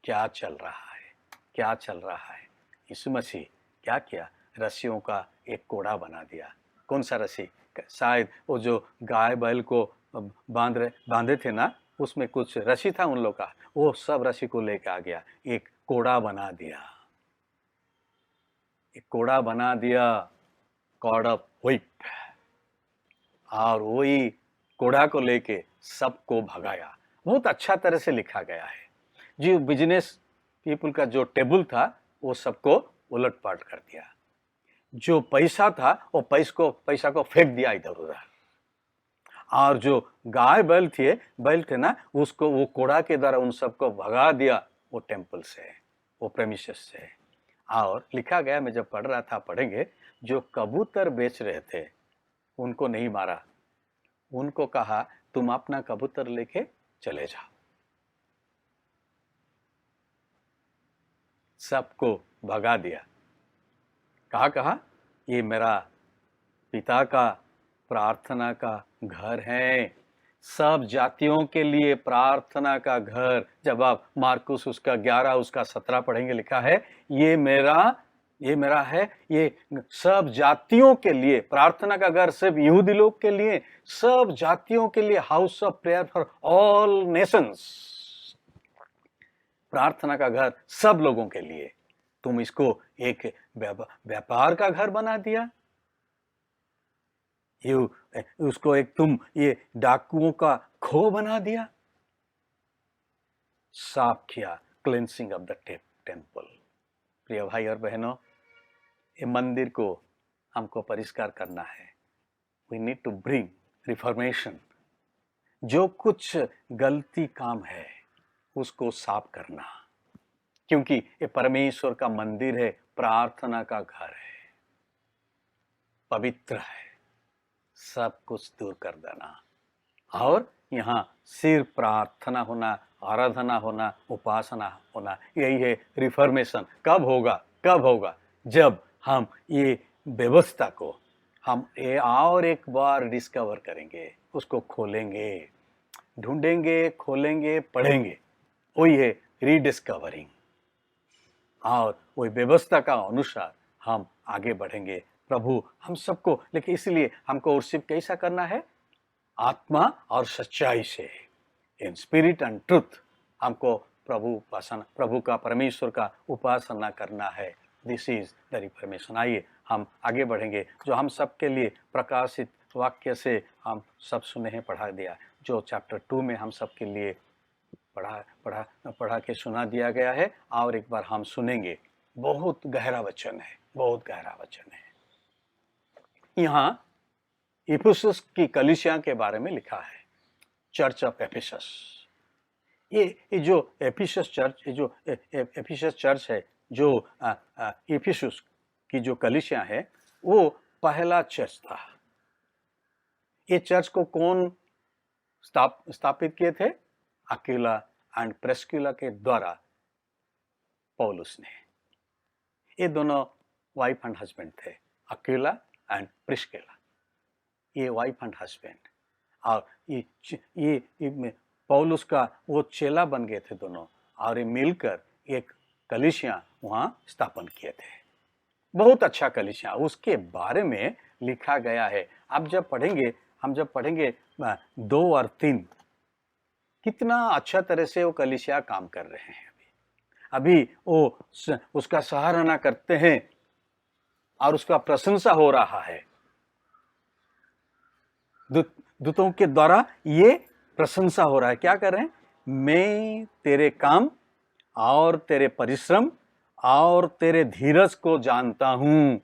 क्या चल रहा है, क्या चल रहा है। यीशु मसीह क्या किया, रस्सियों का एक कोड़ा बना दिया। कौन सा रस्सी? शायद वो जो गाय बैल को बांधे थे ना, उसमें कुछ रस्सी था उन लोग का, वो सब रस्सी को लेके आ गया, एक कोड़ा बना दिया, एक कोड़ा बना दिया, कॉर्ड ऑफ व्हिप, और वही कोड़ा को लेके सबको भगाया। बहुत अच्छा तरह से लिखा गया है। जो बिजनेस पीपल का जो टेबल था वो सबको उलट पाट कर दिया। जो पैसा था वो पैसा को फेंक दिया इधर उधर, और जो गाय बैल थे ना, उसको वो कोड़ा के द्वारा उन सबको भगा दिया वो टेम्पल से, वो प्रेमिसेस से। और लिखा गया, मैं जब पढ़ रहा था, पढ़ेंगे, जो कबूतर बेच रहे थे उनको नहीं मारा, उनको कहा तुम अपना कबूतर लेके चले जाओ। सबको भगा दिया। कहा ये मेरा पिता का प्रार्थना का घर है, सब जातियों के लिए प्रार्थना का घर। जब आप मार्कुस उसका 11 उसका 17 पढ़ेंगे, लिखा है ये मेरा है, ये सब जातियों के लिए प्रार्थना का घर, सिर्फ यहूदी लोग के लिए, सब जातियों के लिए, house of prayer for all Nations, प्रार्थना का घर सब लोगों के लिए। तुम इसको एक व्यापार का घर बना दिया, उसको एक तुम ये डाकुओं का खो बना दिया, साफ किया, क्लेंसिंग ऑफ द टेम्पल। प्रिय भाई और बहनों, ये मंदिर को हमको परिष्कार करना है। We need to bring reformation. जो कुछ गलती काम है उसको साफ करना, क्योंकि ये परमेश्वर का मंदिर है, प्रार्थना का घर है, पवित्र है। सब कुछ दूर कर देना, और यहाँ सिर्फ प्रार्थना होना, आराधना होना, उपासना होना, यही है रिफॉर्मेशन। कब होगा? जब हम ये व्यवस्था को हम और एक बार डिस्कवर करेंगे, उसको खोलेंगे, ढूंढेंगे, खोलेंगे, पढ़ेंगे। वही है रीडिस्कवरिंग, और वही व्यवस्था का अनुसार हम आगे बढ़ेंगे। प्रभु हम सबको, लेकिन इसलिए हमको वर्शिप कैसा करना है? आत्मा और सच्चाई से, इन स्पिरिट एंड ट्रुथ। हमको प्रभु का, परमेश्वर का उपासना करना है। This is the reformation. आइए हम आगे बढ़ेंगे। जो हम सबके लिए प्रकाशित वाक्य से हम सब सुने हैं, पढ़ा दिया, जो चैप्टर 2 में हम सबके लिए पढ़ा के सुना दिया गया है, और एक बार हम सुनेंगे। बहुत गहरा वचन है, बहुत गहरा वचन है। यहाँ इफिसस की कलीसिया के बारे में लिखा है, चर्च ऑफ एफिसस। ये जो एफिसस चर्च, ये जो एफिसस चर्च है, जो इफिसस की जो कलीसिया है, वो पहला चर्च था। ये चर्च को कौन स्थापित किए थे? अक्विला एंड प्रिस्किला के द्वारा पौलुस ने। ये दोनों वाइफ एंड हस्बैंड थे, अक्विला एंड प्रिस्किला, ये वाइफ एंड हस्बैंड। और ये पौलुस का वो चेला बन गए थे दोनों, और ये मिलकर एक कलीसिया वहाँ स्थापन किए थे। बहुत अच्छा कलीसिया, उसके बारे में लिखा गया है। आप जब पढ़ेंगे, हम जब पढ़ेंगे 2 और 3, कितना अच्छा तरह से वो कलीसिया काम कर रहे हैं। अभी वो उसका सराहना करते हैं और उसका प्रशंसा हो रहा है। दूतों के द्वारा ये प्रशंसा हो रहा है। क्या कर रहे हैं? मैं तेरे काम और तेरे परिश्रम और तेरे धीरज को जानता हूं।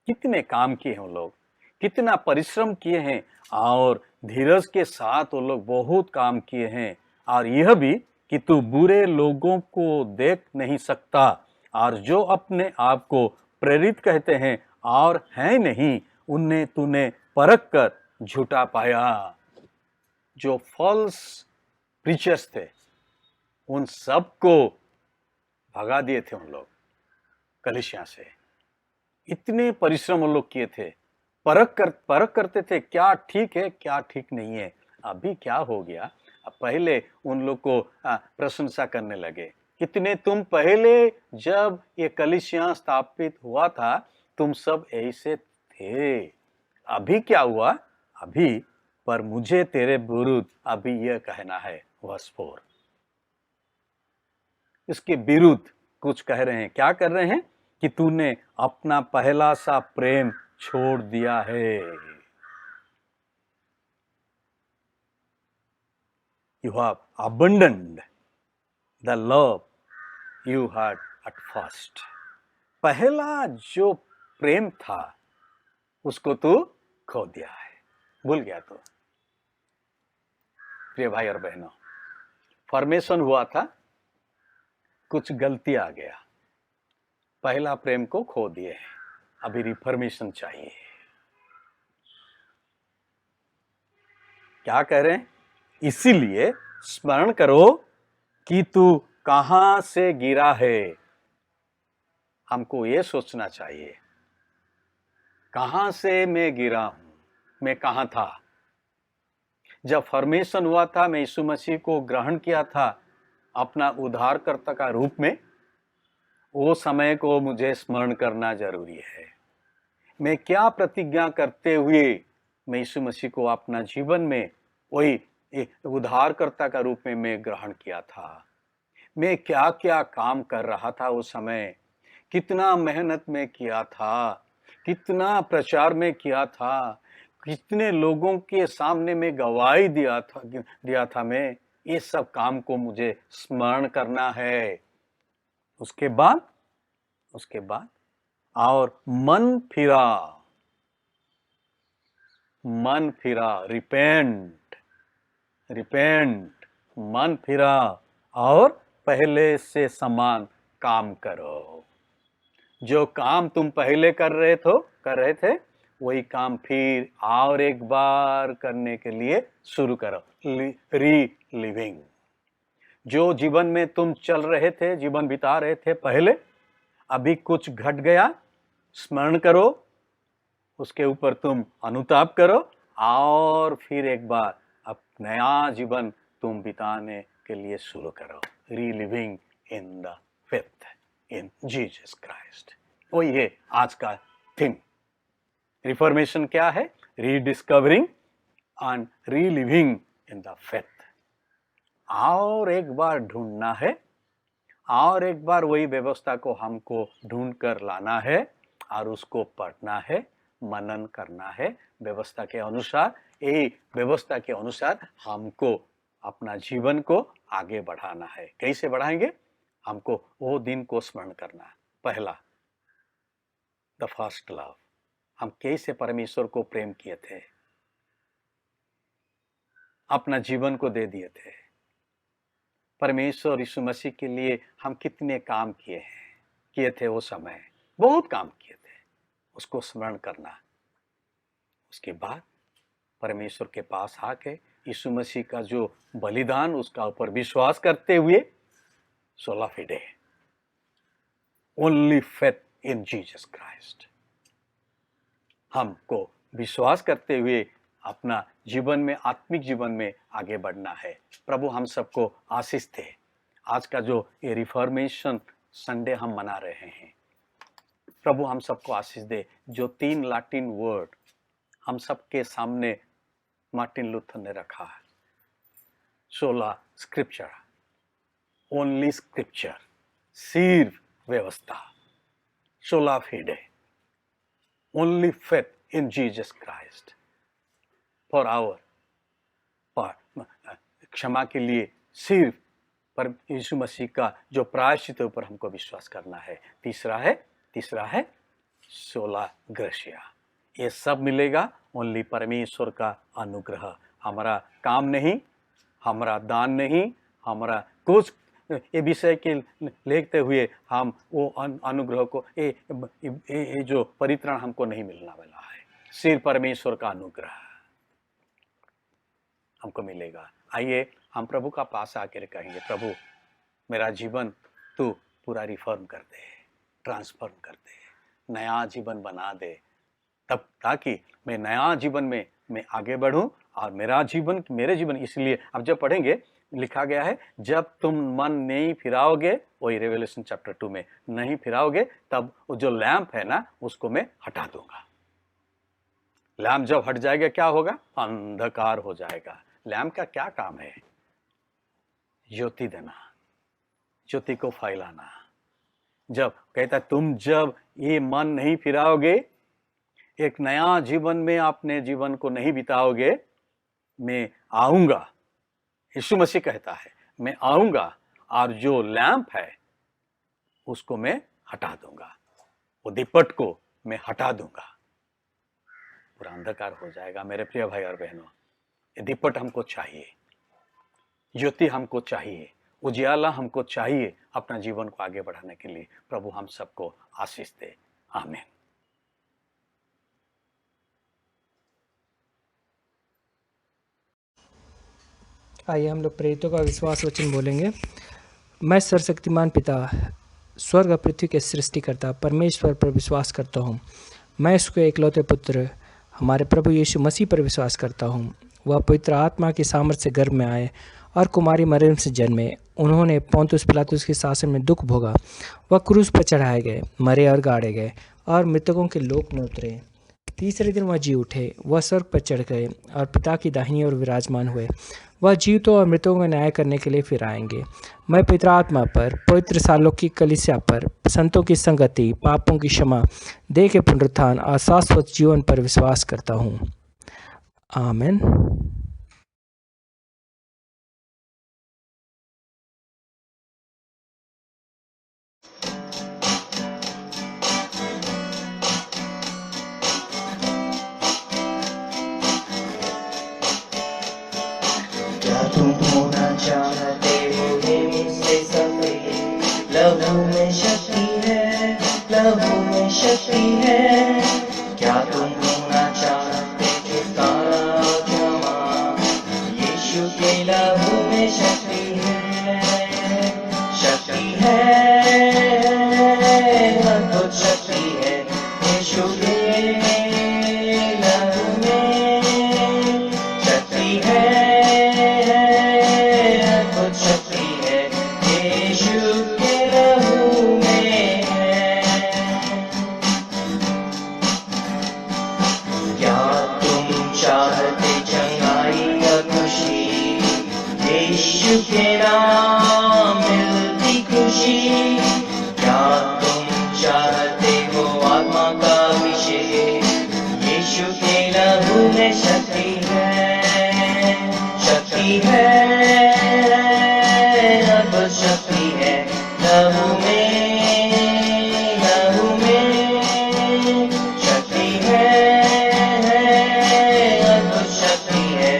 कितने काम किए हैं वो लोग, कितना परिश्रम किए हैं, और धीरज के साथ वो लोग बहुत काम किए हैं। और यह भी कि तू बुरे लोगों को देख नहीं सकता, और जो अपने आप को प्रेरित कहते हैं और हैं नहीं, उन्हें तूने परख कर झूठा पाया। जो फॉल्स प्रीचर्स थे, उन सबको भगा दिए थे उन लोग कलीसिया से। इतने परिश्रम उन लोग किए थे, परख करते थे क्या ठीक है क्या ठीक नहीं है। अभी क्या हो गया, अब पहले उन लोग को प्रशंसा करने लगे। कितने तुम पहले जब ये कलीसिया स्थापित हुआ था तुम सब ऐसे थे, अभी क्या हुआ, अभी पर मुझे तेरे विरुद्ध अभी यह कहना है। वर्स 4, इसके विरुद्ध कुछ कह रहे हैं। क्या कर रहे हैं कि तूने अपना पहला सा प्रेम छोड़ दिया है। You have abandoned the love you had at first. पहला जो प्रेम था उसको तू खो दिया है, भूल गया। तो प्रिय भाई और बहनों, फॉर्मेशन हुआ था, कुछ गलती आ गया, पहला प्रेम को खो दिए हैं, अभी रिफॉर्मेशन चाहिए। क्या कह रहे हैं, इसीलिए स्मरण करो कि तू कहां से गिरा है। हमको यह सोचना चाहिए, कहां से मैं गिरा हूं, मैं कहां था जब फॉर्मेशन हुआ था। मैं यीशु मसीह को ग्रहण किया था अपना उद्धारकर्ता का रूप में, वो समय को मुझे स्मरण करना जरूरी है। मैं क्या प्रतिज्ञा करते हुए मैं यीशु मसीह को अपना जीवन में वही उद्धारकर्ता का रूप में मैं ग्रहण किया था। मैं क्या क्या काम कर रहा था उस समय, कितना मेहनत में किया था, कितना प्रचार में किया था, कितने लोगों के सामने में गवाही दिया था मैं। ये सब काम को मुझे स्मरण करना है। उसके बाद और मन फिरा, रिपेंट, मन फिरा और पहले से समान काम करो। जो काम तुम पहले कर रहे थे वही काम फिर और एक बार करने के लिए शुरू करो। रीलिविंग, जो जीवन में तुम चल रहे थे, जीवन बिता रहे थे पहले, अभी कुछ घट गया, स्मरण करो, उसके ऊपर तुम अनुताप करो और फिर एक बार अब नया जीवन तुम बिताने के लिए शुरू करो। Reliving in the faith in Jesus Christ, वही है आज का थीम। रिफॉर्मेशन क्या है? Rediscovering and reliving in the faith. और एक बार ढूंढना है, और एक बार वही व्यवस्था को हमको ढूंढ कर लाना है और उसको पढ़ना है, मनन करना है व्यवस्था के अनुसार। यही व्यवस्था के अनुसार हमको अपना जीवन को आगे बढ़ाना है। कैसे बढ़ाएंगे? हमको वो दिन को स्मरण करना है। पहला, द फर्स्ट लव, हम कैसे परमेश्वर को प्रेम किए थे, अपना जीवन को दे दिए थे। परमेश्वर यीशु मसीह के लिए हम कितने काम किए थे वो समय, बहुत काम किए थे, उसको स्मरण करना। उसके बाद परमेश्वर के पास आके यीशु मसीह का जो बलिदान, उसका ऊपर विश्वास करते हुए सोला fide, only faith in Jesus Christ, हमको विश्वास करते हुए अपना जीवन में, आत्मिक जीवन में आगे बढ़ना है। प्रभु हम सबको आशीष दे। आज का जो ये रिफॉर्मेशन संडे हम मना रहे हैं, प्रभु हम सबको आशीष दे। जो 3 लैटिन वर्ड हम सबके सामने मार्टिन लूथर ने रखा है, सोला स्क्रिप्चर, ओनली स्क्रिप्चर, सिर्फ व्यवस्था, sola fide, only faith in Jesus Christ, for our क्षमा के लिए सिर्फ पर यीशु मसीह का जो प्रायश्चित ऊपर हमको विश्वास करना है। तीसरा है सोला ग्रेसिया। ये सब मिलेगा ओनली परमेश्वर का अनुग्रह, हमारा काम नहीं, हमारा दान नहीं, हमारा कुछ ये विषय के लेते हुए हम वो अनुग्रह को, ये जो परित्राण हमको नहीं मिलने वाला है। सिर्फ परमेश्वर का अनुग्रह हमको मिलेगा। आइए हम प्रभु का पास आकर कहेंगे, प्रभु मेरा जीवन तू पूरा रिफॉर्म कर दे, ट्रांसफॉर्म कर दे, नया जीवन बना दे, तब ताकि मैं नया जीवन में मैं आगे बढ़ूं और मेरे जीवन इसलिए अब जब पढ़ेंगे लिखा गया है, जब तुम मन नहीं फिराओगे, वही रेवलेशन चैप्टर 2 में, नहीं फिराओगे तब वो जो लैंप है ना उसको मैं हटा दूंगा। लैंप जब हट जाएगा क्या होगा? अंधकार हो जाएगा। लैंप का क्या काम है? ज्योति देना, ज्योति को फैलाना। जब कहता तुम जब ये मन नहीं फिराओगे, एक नया जीवन में अपने जीवन को नहीं बिताओगे, मैं आऊंगा। यीशु मसीह कहता है मैं आऊंगा और जो लैंप है उसको मैं हटा दूंगा, वो दीपट को मैं हटा दूंगा, पूरा अंधकार हो जाएगा। मेरे प्रिय भाई और बहनों, ये दीपट हमको चाहिए, ज्योति हमको चाहिए, उजियाला हमको चाहिए अपना जीवन को आगे बढ़ाने के लिए। प्रभु हम सबको आशीष दे। आमीन। आइए हम लोग प्रेरितों का विश्वास वचन बोलेंगे। मैं सर्वशक्तिमान पिता, स्वर्ग और पृथ्वी के सृष्टिकर्ता परमेश्वर पर विश्वास करता हूँ। मैं उसके इकलौते पुत्र हमारे प्रभु यीशु मसीह पर विश्वास करता हूँ। वह पवित्र आत्मा की सामर्थ्य से गर्भ में आए और कुमारी मरियम से जन्मे। उन्होंने पोंतुस पिलातुस के शासन में दुख भोगा। वह क्रूस पर चढ़ाए गए, मरे और गाड़े गए और मृतकों के लोक में उतरे। तीसरे दिन वह जी उठे। वह स्वर्ग पर चढ़ गए और पिता की दाहिनी ओर विराजमान हुए। वह जीवितों और मृतों का न्याय करने के लिए फिर आएंगे। मैं पवित्र आत्मा पर, पवित्र सार्वलौकिक कलीसिया पर, संतों की संगति, पापों की क्षमा, देह के पुनरुत्थान और शाश्वत जीवन पर विश्वास करता हूँ। आमीन। क्या तुम होना चाहते हो ये मुझसे सफेद? लहू में शक्ति है, लहू में शक्ति है। क्या तुम होना चाहते हो तारा जमा? यीशु के लहू में शक्ति है, शक्ति है, अद्भुत शक्ति है। यीशु के लहू में शक्ति है, शक्ति है, यीशु के लहू में है। क्या तुम चाहते चंगाई या खुशी? यीशु के नाम मिलती खुशी। क्या तुम चाहते हो आत्मा का अभिषेक? यीशु के लहू में शक्ति है, शक्ति है, शक्ति है, लहू में, लहू में शक्ति है, अद्भुत शक्ति है,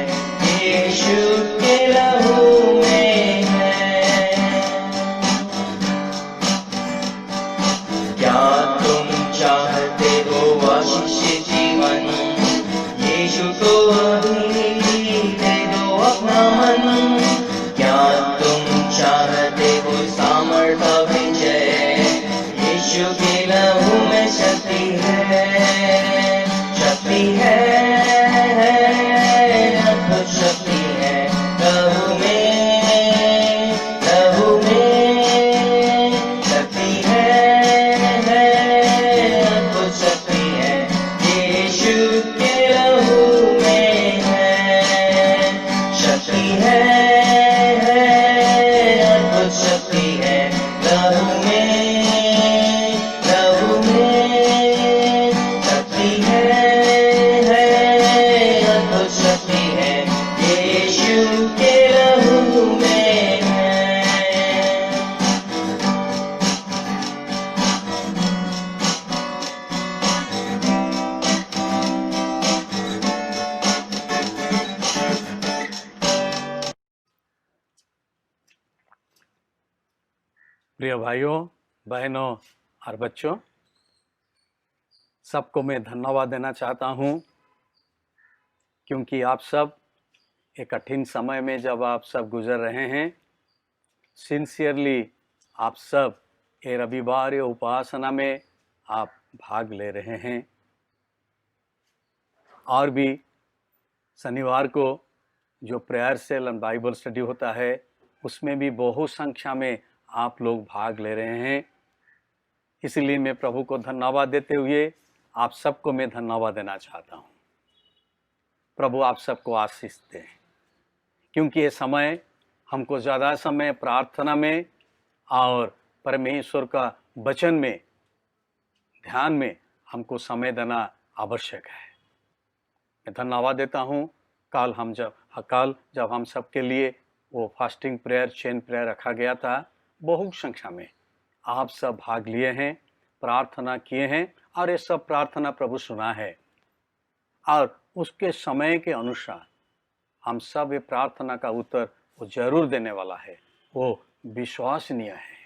यीशु के लहू में है। क्या तुम चाहते हो आशीष जीवन? यीशु को अभी दे दो अपना मन। क्या तुम चाहते हो सामर्थ विजय? यीशु के लहू में शक्ति है, शक्ति है, अद्भुत शक्ति है, लहू में, लहू में शक्ति है, अद्भुत शक्ति है, यीशु के लहू में है, शक्ति है, शक्ति है, लहू में, लहू में शक्ति है, अद्भुत शक्ति है, यीशु के लहू में है। प्रिय भाइयों, बहनों और बच्चों, सबको मैं धन्यवाद देना चाहता हूँ, क्योंकि आप सब एक कठिन समय में जब आप सब गुजर रहे हैं, सिंसियरली आप सब ये रविवार ये उपासना में आप भाग ले रहे हैं, और भी शनिवार को जो prayer cell and Bible study होता है उसमें भी बहु संख्या में आप लोग भाग ले रहे हैं। इसलिए मैं प्रभु को धन्यवाद देते हुए आप सबको मैं धन्यवाद देना चाहता हूँ। प्रभु आप सबको आशीष दें, क्योंकि ये समय हमको ज़्यादा समय प्रार्थना में और परमेश्वर का वचन में ध्यान में हमको समय देना आवश्यक है। मैं धन्यवाद देता हूँ। कल जब हम सबके लिए वो फास्टिंग प्रेयर चेन प्रेयर रखा गया था, बहु संख्या में आप सब भाग लिए हैं, प्रार्थना किए हैं, और ये सब प्रार्थना प्रभु सुना है, और उसके समय के अनुसार हम सब ये प्रार्थना का उत्तर वो जरूर देने वाला है। वो विश्वसनीय है,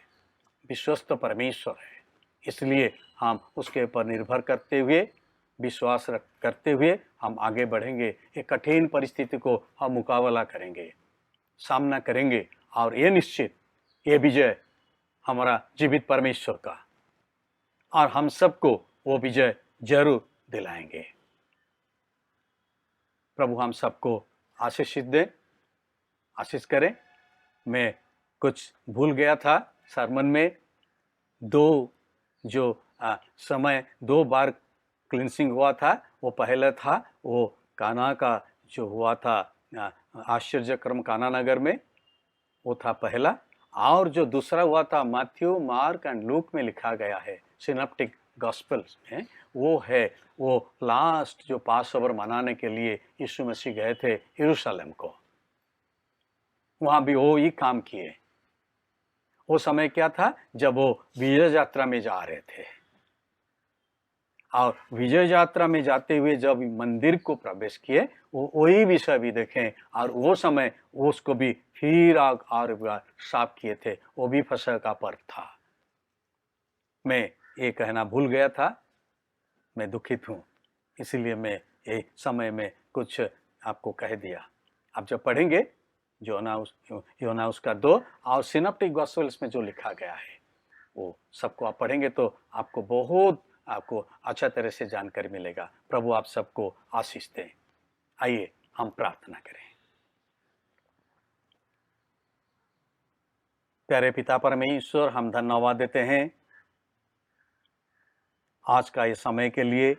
विश्वस्त परमेश्वर है। इसलिए हम उसके ऊपर निर्भर करते हुए, विश्वास करते हुए हम आगे बढ़ेंगे। एक कठिन परिस्थिति को हम मुकाबला करेंगे, सामना करेंगे, और ये निश्चित ये विजय हमारा जीवित परमेश्वर का, और हम सबको वो विजय जरूर दिलाएंगे। प्रभु हम सबको आशीषित दे, आशीष करें। मैं कुछ भूल गया था सरमन में, समय 2 बार क्लिनसिंग हुआ था। वो पहला था वो काना का जो हुआ था आश्चर्यक्रम काना नगर में, वो था पहला। और जो दूसरा हुआ था मैथ्यू, मार्क एंड लूक में लिखा गया है सिनॉप्टिक गॉस्पेल्स में, वो है वो लास्ट जो पास ओवर मनाने के लिए यीशु मसीह गए थे यरूशलेम को। वहाँ भी वो ही काम किए। वो समय क्या था? जब वो विजय यात्रा में जा रहे थे, और विजय यात्रा में जाते हुए जब मंदिर को प्रवेश किए, वो वही विषय भी देखें, और वो समय उसको भी फिर और साफ किए थे। वो भी फसह का पर्व था। मैं ये कहना भूल गया था, मैं दुखित हूँ, इसीलिए मैं ये समय में कुछ आपको कह दिया। आप जब पढ़ेंगे योना उसका 2 और सिनॉप्टिक गॉस्पेल्स में जो लिखा गया है, वो सबको आप पढ़ेंगे तो आपको बहुत अच्छा तरह से जानकारी मिलेगा। प्रभु आप सबको आशीष दें। आइए हम प्रार्थना करें। प्यारे पिता परमेश्वर, हम धन्यवाद देते हैं आज का ये समय के लिए,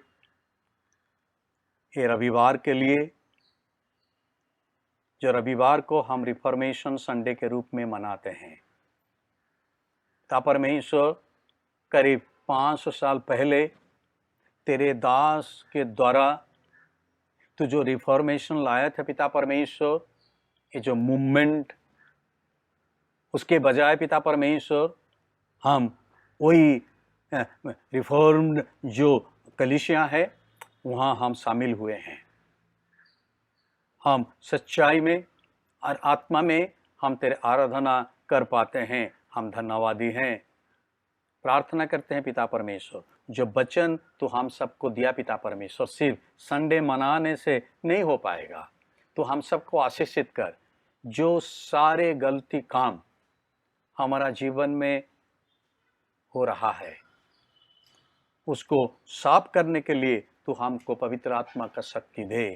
ये रविवार के लिए, जो रविवार को हम रिफॉर्मेशन संडे के रूप में मनाते हैं। पिता परमेश्वर, करीब 500 साल पहले तेरे दास के द्वारा तू जो रिफॉर्मेशन लाया था पिता परमेश्वर, ये जो मूवमेंट, उसके बजाय पिता परमेश्वर हम वही रिफॉर्म्ड जो कलीसिया है वहाँ हम शामिल हुए हैं। हम सच्चाई में और आत्मा में हम तेरे आराधना कर पाते हैं। हम धन्यवादी हैं। प्रार्थना करते हैं पिता परमेश्वर, जो वचन तो हम सबको दिया पिता परमेश्वर, सिर्फ संडे मनाने से नहीं हो पाएगा। तो हम सबको आशीषित कर, जो सारे गलती काम हमारा जीवन में हो रहा है उसको साफ करने के लिए तू हमको पवित्र आत्मा का शक्ति दे,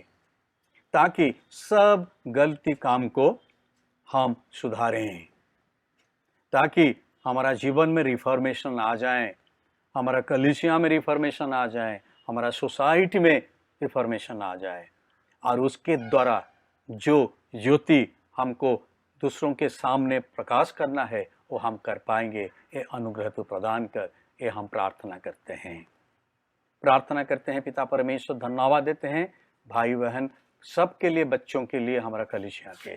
ताकि सब गलती काम को हम सुधारें, ताकि हमारा जीवन में रिफॉर्मेशन आ जाए, हमारा कलीसिया में रिफॉर्मेशन आ जाए, हमारा सोसाइटी में रिफॉर्मेशन आ जाए, और उसके द्वारा जो ज्योति हमको दूसरों के सामने प्रकाश करना है वो हम कर पाएंगे। ये अनुग्रह तो प्रदान कर, ये हम प्रार्थना करते हैं। प्रार्थना करते हैं पिता परमेश्वर, धन्यवाद देते हैं भाई बहन सबके लिए, बच्चों के लिए, हमारा कलीसिया के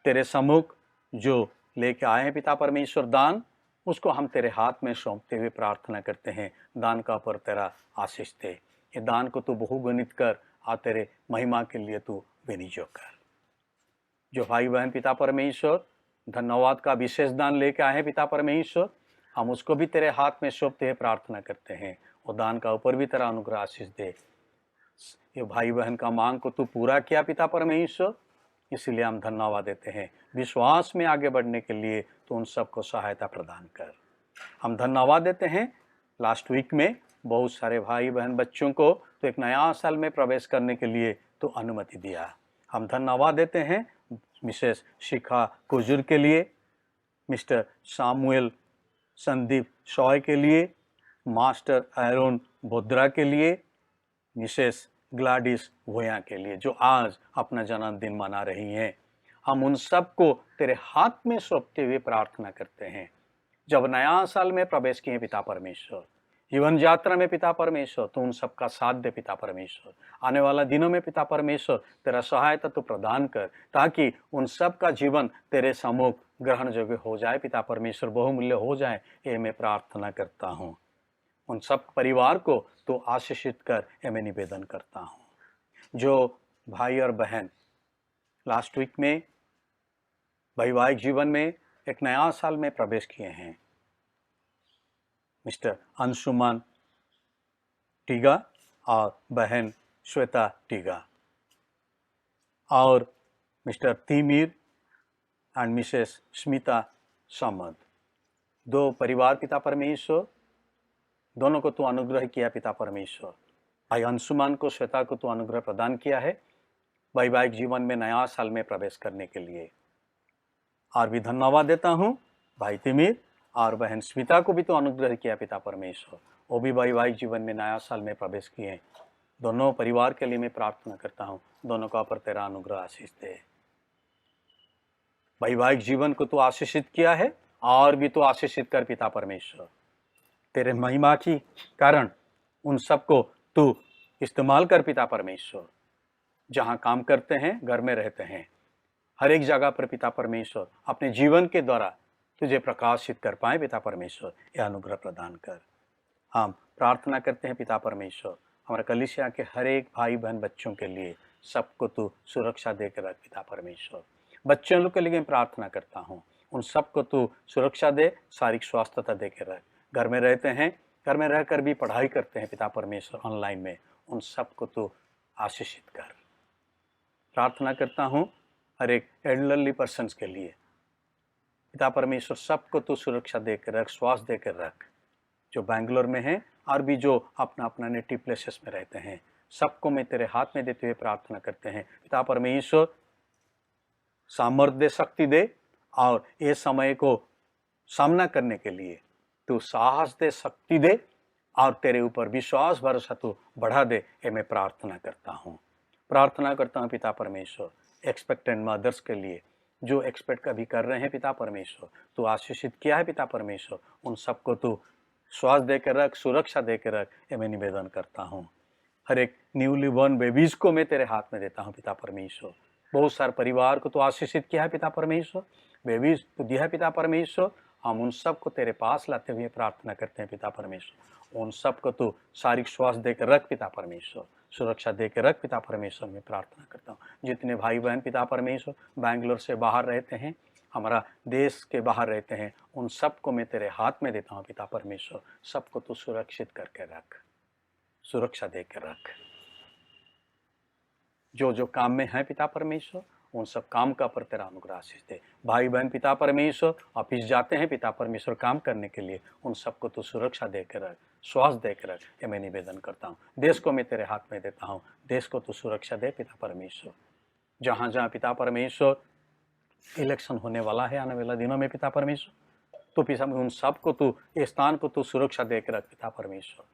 तेरे सम्मुख जो लेके आए हैं पिता परमेश्वर दान, उसको हम तेरे हाथ में सौंपते हुए प्रार्थना करते हैं। दान का पर तेरा आशीष दे, ये दान को तू बहुगुणित कर, आ तेरे महिमा के लिए तू विनियोग कर। जो भाई बहन पिता परमेश्वर धन्यवाद का विशेष दान लेके आए हैं पिता परमेश्वर, हम उसको भी तेरे हाथ में सौंपते हुए प्रार्थना करते हैं। और दान का ऊपर भी तेरा अनुग्रह आशीष दे। ये भाई बहन का मांग को तू पूरा किया पिता परमेश्वर, इसलिए हम धन्यवाद देते हैं। विश्वास में आगे बढ़ने के लिए तो उन सबको सहायता प्रदान कर। हम धन्यवाद देते हैं लास्ट वीक में बहुत सारे भाई बहन बच्चों को तो एक नया साल में प्रवेश करने के लिए तो अनुमति दिया। हम धन्यवाद देते हैं मिसेस शिखा कुजुर के लिए, मिस्टर सामुएल संदीप शॉय के लिए, मास्टर एरोन बोद्रा के लिए, मिसेस ग्लाडिस वोया के लिए जो आज अपना जन्मदिन मना रही हैं। हम उन सब को तेरे हाथ में सौंपते हुए प्रार्थना करते हैं। जब नया साल में प्रवेश किए पिता परमेश्वर, जीवन यात्रा में पिता परमेश्वर, तो उन सबका साथ दे पिता परमेश्वर। आने वाला दिनों में पिता परमेश्वर तेरा सहायता तो प्रदान कर ताकि उन सब का जीवन तेरे सम्मुख ग्रहण योग्य हो जाए पिता परमेश्वर, बहुमूल्य हो जाए, ये मैं प्रार्थना करता हूँ। उन सब परिवार को तो आशीषित कर, ये मैं निवेदन करता हूँ। जो भाई और बहन लास्ट वीक में वैवाहिक जीवन में एक नया साल में प्रवेश किए हैं, मिस्टर अंशुमान टीगा और बहन श्वेता टीगा, और मिस्टर तिमिर एंड मिसेस स्मिता सामंत, दो परिवार पिता परमेश्वर, दोनों को तो अनुग्रह किया पिता परमेश्वर। भाई अंशुमान को, श्वेता को तो अनुग्रह प्रदान किया है वैवाहिक जीवन में नया साल में प्रवेश करने के लिए। और भी धन्यवाद देता हूँ भाई तिमिर और बहन स्मिता को भी तो अनुग्रह किया पिता परमेश्वर, वो भी वैवाहिक जीवन में नया साल में प्रवेश किए। दोनों परिवार के लिए मैं प्रार्थना करता हूँ, दोनों का पर तेरा अनुग्रह आशीष दे। वैवाहिक जीवन को तो आशीषित किया है और भी तो आशीषित कर पिता परमेश्वर। तेरे महिमा की कारण उन सबको तू इस्तेमाल कर पिता परमेश्वर। जहाँ काम करते हैं, घर में रहते हैं, हर एक जगह पर पिता परमेश्वर अपने जीवन के द्वारा तुझे प्रकाशित कर पाए पिता परमेश्वर, यह अनुग्रह प्रदान कर। हम प्रार्थना करते हैं पिता परमेश्वर, हमारे कलीसिया के हर एक भाई बहन बच्चों के लिए सबको तू सुरक्षा देकर रख पिता परमेश्वर। बच्चों लोग के लिए मैं प्रार्थना करता हूँ, उन सबको तू सुरक्षा दे, शारीरिक स्वास्थ्यता देकर रख। घर में रहते हैं, घर में रहकर भी पढ़ाई करते हैं पिता परमेश्वर ऑनलाइन में, उन सबको तू आशीषित कर। प्रार्थना करता हूँ हर एक एल्डरली पर्सन्स के लिए पिता परमेश्वर, सबको तू सुरक्षा देकर रख, श्वास देकर रख, जो बेंगलोर में हैं और भी जो अपना अपना नेटिव प्लेसेस में रहते हैं, सबको मैं तेरे हाथ में देते हुए प्रार्थना करते हैं पिता परमेश्वर। सामर्थ्य दे, शक्ति दे, और ये समय को सामना करने के लिए तू साहस दे, शक्ति दे, और तेरे ऊपर विश्वास भरोसा तू बढ़ा दे, ये मैं प्रार्थना करता हूँ। प्रार्थना करता हूँ पिता परमेश्वर एक्सपेक्टेंट मदर्स के लिए, जो एक्सपेक्ट कभी कर रहे हैं पिता परमेश्वर, तू आशीषित किया है पिता परमेश्वर, उन सबको तू श्वास देकर रख, सुरक्षा देकर रख, ये मैं निवेदन करता हूँ। हर एक न्यूली बॉर्न बेबीज को मैं तेरे हाथ में देता हूँ पिता परमेश्वर। बहुत सारे परिवार को तो आशीषित किया है पिता परमेश्वर, बेबीज तो दिया है पिता परमेश्वर। हम उन सबको तेरे पास लाते हुए प्रार्थना करते हैं पिता परमेश्वर, उन सबको तू शारीरिक श्वास देकर रख पिता परमेश्वर, सुरक्षा देकर रख पिता परमेश्वर। मैं प्रार्थना करता हूँ जितने भाई बहन पिता परमेश्वर बेंगलोर से बाहर रहते हैं, हमारा देश के बाहर रहते हैं, उन सबको मैं तेरे हाथ में देता हूँ पिता परमेश्वर। सबको तू सुरक्षित करके रख, सुरक्षा देकर रख। जो जो काम में है पिता परमेश्वर, उन सब काम का पर तेरा अनुग्रह आशीष दे। भाई बहन पिता परमेश्वर ऑफिस जाते हैं पिता परमेश्वर काम करने के लिए, उन सबको तो सुरक्षा देकर रख, श्वास देकर रख, ये मैं निवेदन करता हूँ। देश को मैं तेरे हाथ में देता हूँ, देश को तो सुरक्षा दे पिता परमेश्वर। जहाँ जहाँ पिता परमेश्वर इलेक्शन होने वाला है आने वाले दिनों में पिता परमेश्वर, तो पिता उन सबको तू इस स्थान को तू सुरक्षा देकर रख पिता परमेश्वर।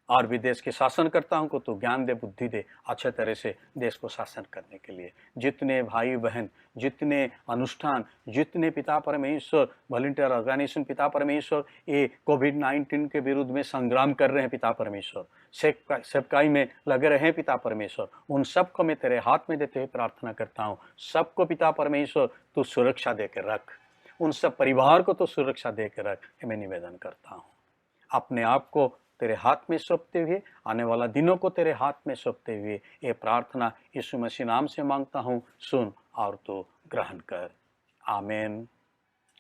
और भी देश के शासन करता हूँ को तो ज्ञान दे, बुद्धि दे, अच्छे तरह से देश को शासन करने के लिए। जितने भाई बहन, जितने अनुष्ठान, जितने पिता परमेश्वर वॉलंटियर ऑर्गेनाइजेशन पिता परमेश्वर ये कोविड-19 के विरुद्ध में संग्राम कर रहे हैं पिता परमेश्वर, सेवकाई में लगे रहे हैं पिता परमेश्वर, उन सबको मैं तेरे हाथ में देते हुए प्रार्थना करता हूँ। सबको पिता परमेश्वर तू सुरक्षा देकर रख, उन सब परिवार को तो सुरक्षा देकर रख, मैं निवेदन करता हूँ। अपने आप को तेरे हाथ में सौंपते हुए, आने वाला दिनों को तेरे हाथ में सौंपते हुए ये प्रार्थना यीशु मसीह नाम से मांगता हूँ, सुन और तो ग्रहण कर। आमीन।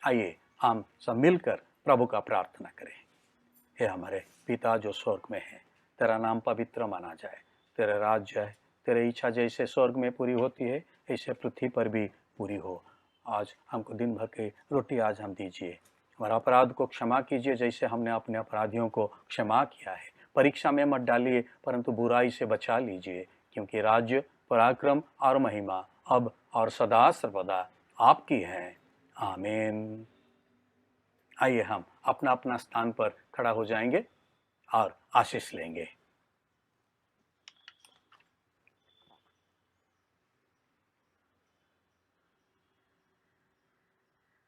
आइए हम सब मिलकर प्रभु का प्रार्थना करें। हे हमारे पिता जो स्वर्ग में है, तेरा नाम पवित्र माना जाए, तेरा राज्य है, तेरी इच्छा जैसे स्वर्ग में पूरी होती है ऐसे पृथ्वी पर भी पूरी हो। आज हमको दिन भर की रोटी आज हम दीजिए, हमारा अपराध को क्षमा कीजिए जैसे हमने अपने अपराधियों को क्षमा किया है। परीक्षा में मत डालिए परंतु बुराई से बचा लीजिए, क्योंकि राज्य, पराक्रम और महिमा अब और सदा सर्वदा आपकी है। आमीन। आइए हम अपना अपना स्थान पर खड़ा हो जाएंगे और आशीष लेंगे।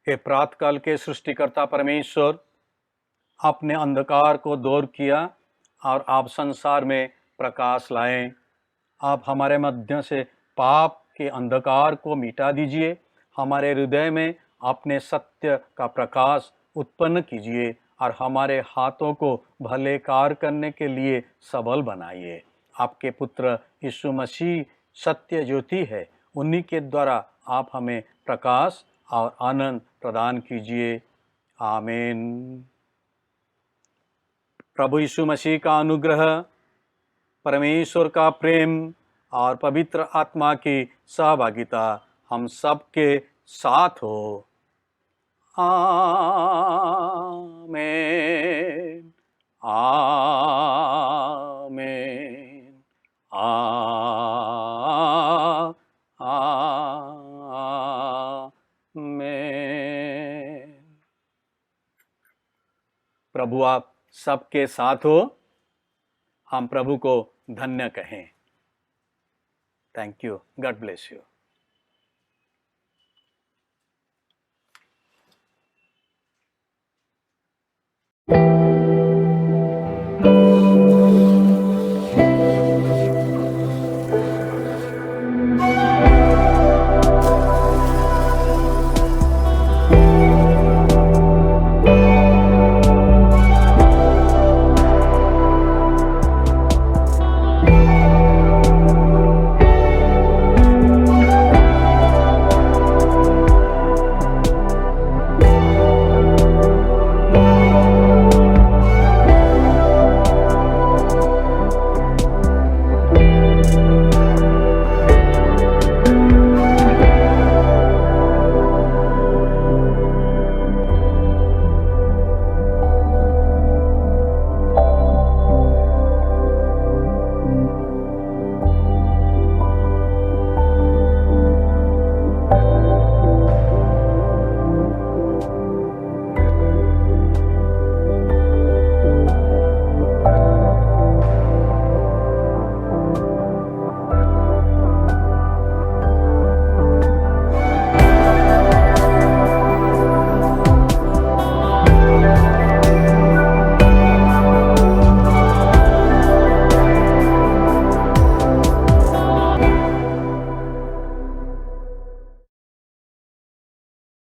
हे प्रातःकाल के सृष्टिकर्ता परमेश्वर, आपने अंधकार को दूर किया और आप संसार में प्रकाश लाएं। आप हमारे मध्य से पाप के अंधकार को मिटा दीजिए। हमारे हृदय में अपने सत्य का प्रकाश उत्पन्न कीजिए और हमारे हाथों को भले कार्य करने के लिए सबल बनाइए। आपके पुत्र यीशु मसीह सत्य ज्योति है, उन्हीं के द्वारा आप हमें प्रकाश और आनंद प्रदान कीजिए। आमीन। प्रभु यीशु मसीह का अनुग्रह, परमेश्वर का प्रेम और पवित्र आत्मा की सहभागिता हम सब के साथ हो। आमीन। आमीन। आमीन। प्रभु आप सबके साथ हो। हम प्रभु को धन्य कहें। Thank you. God bless you.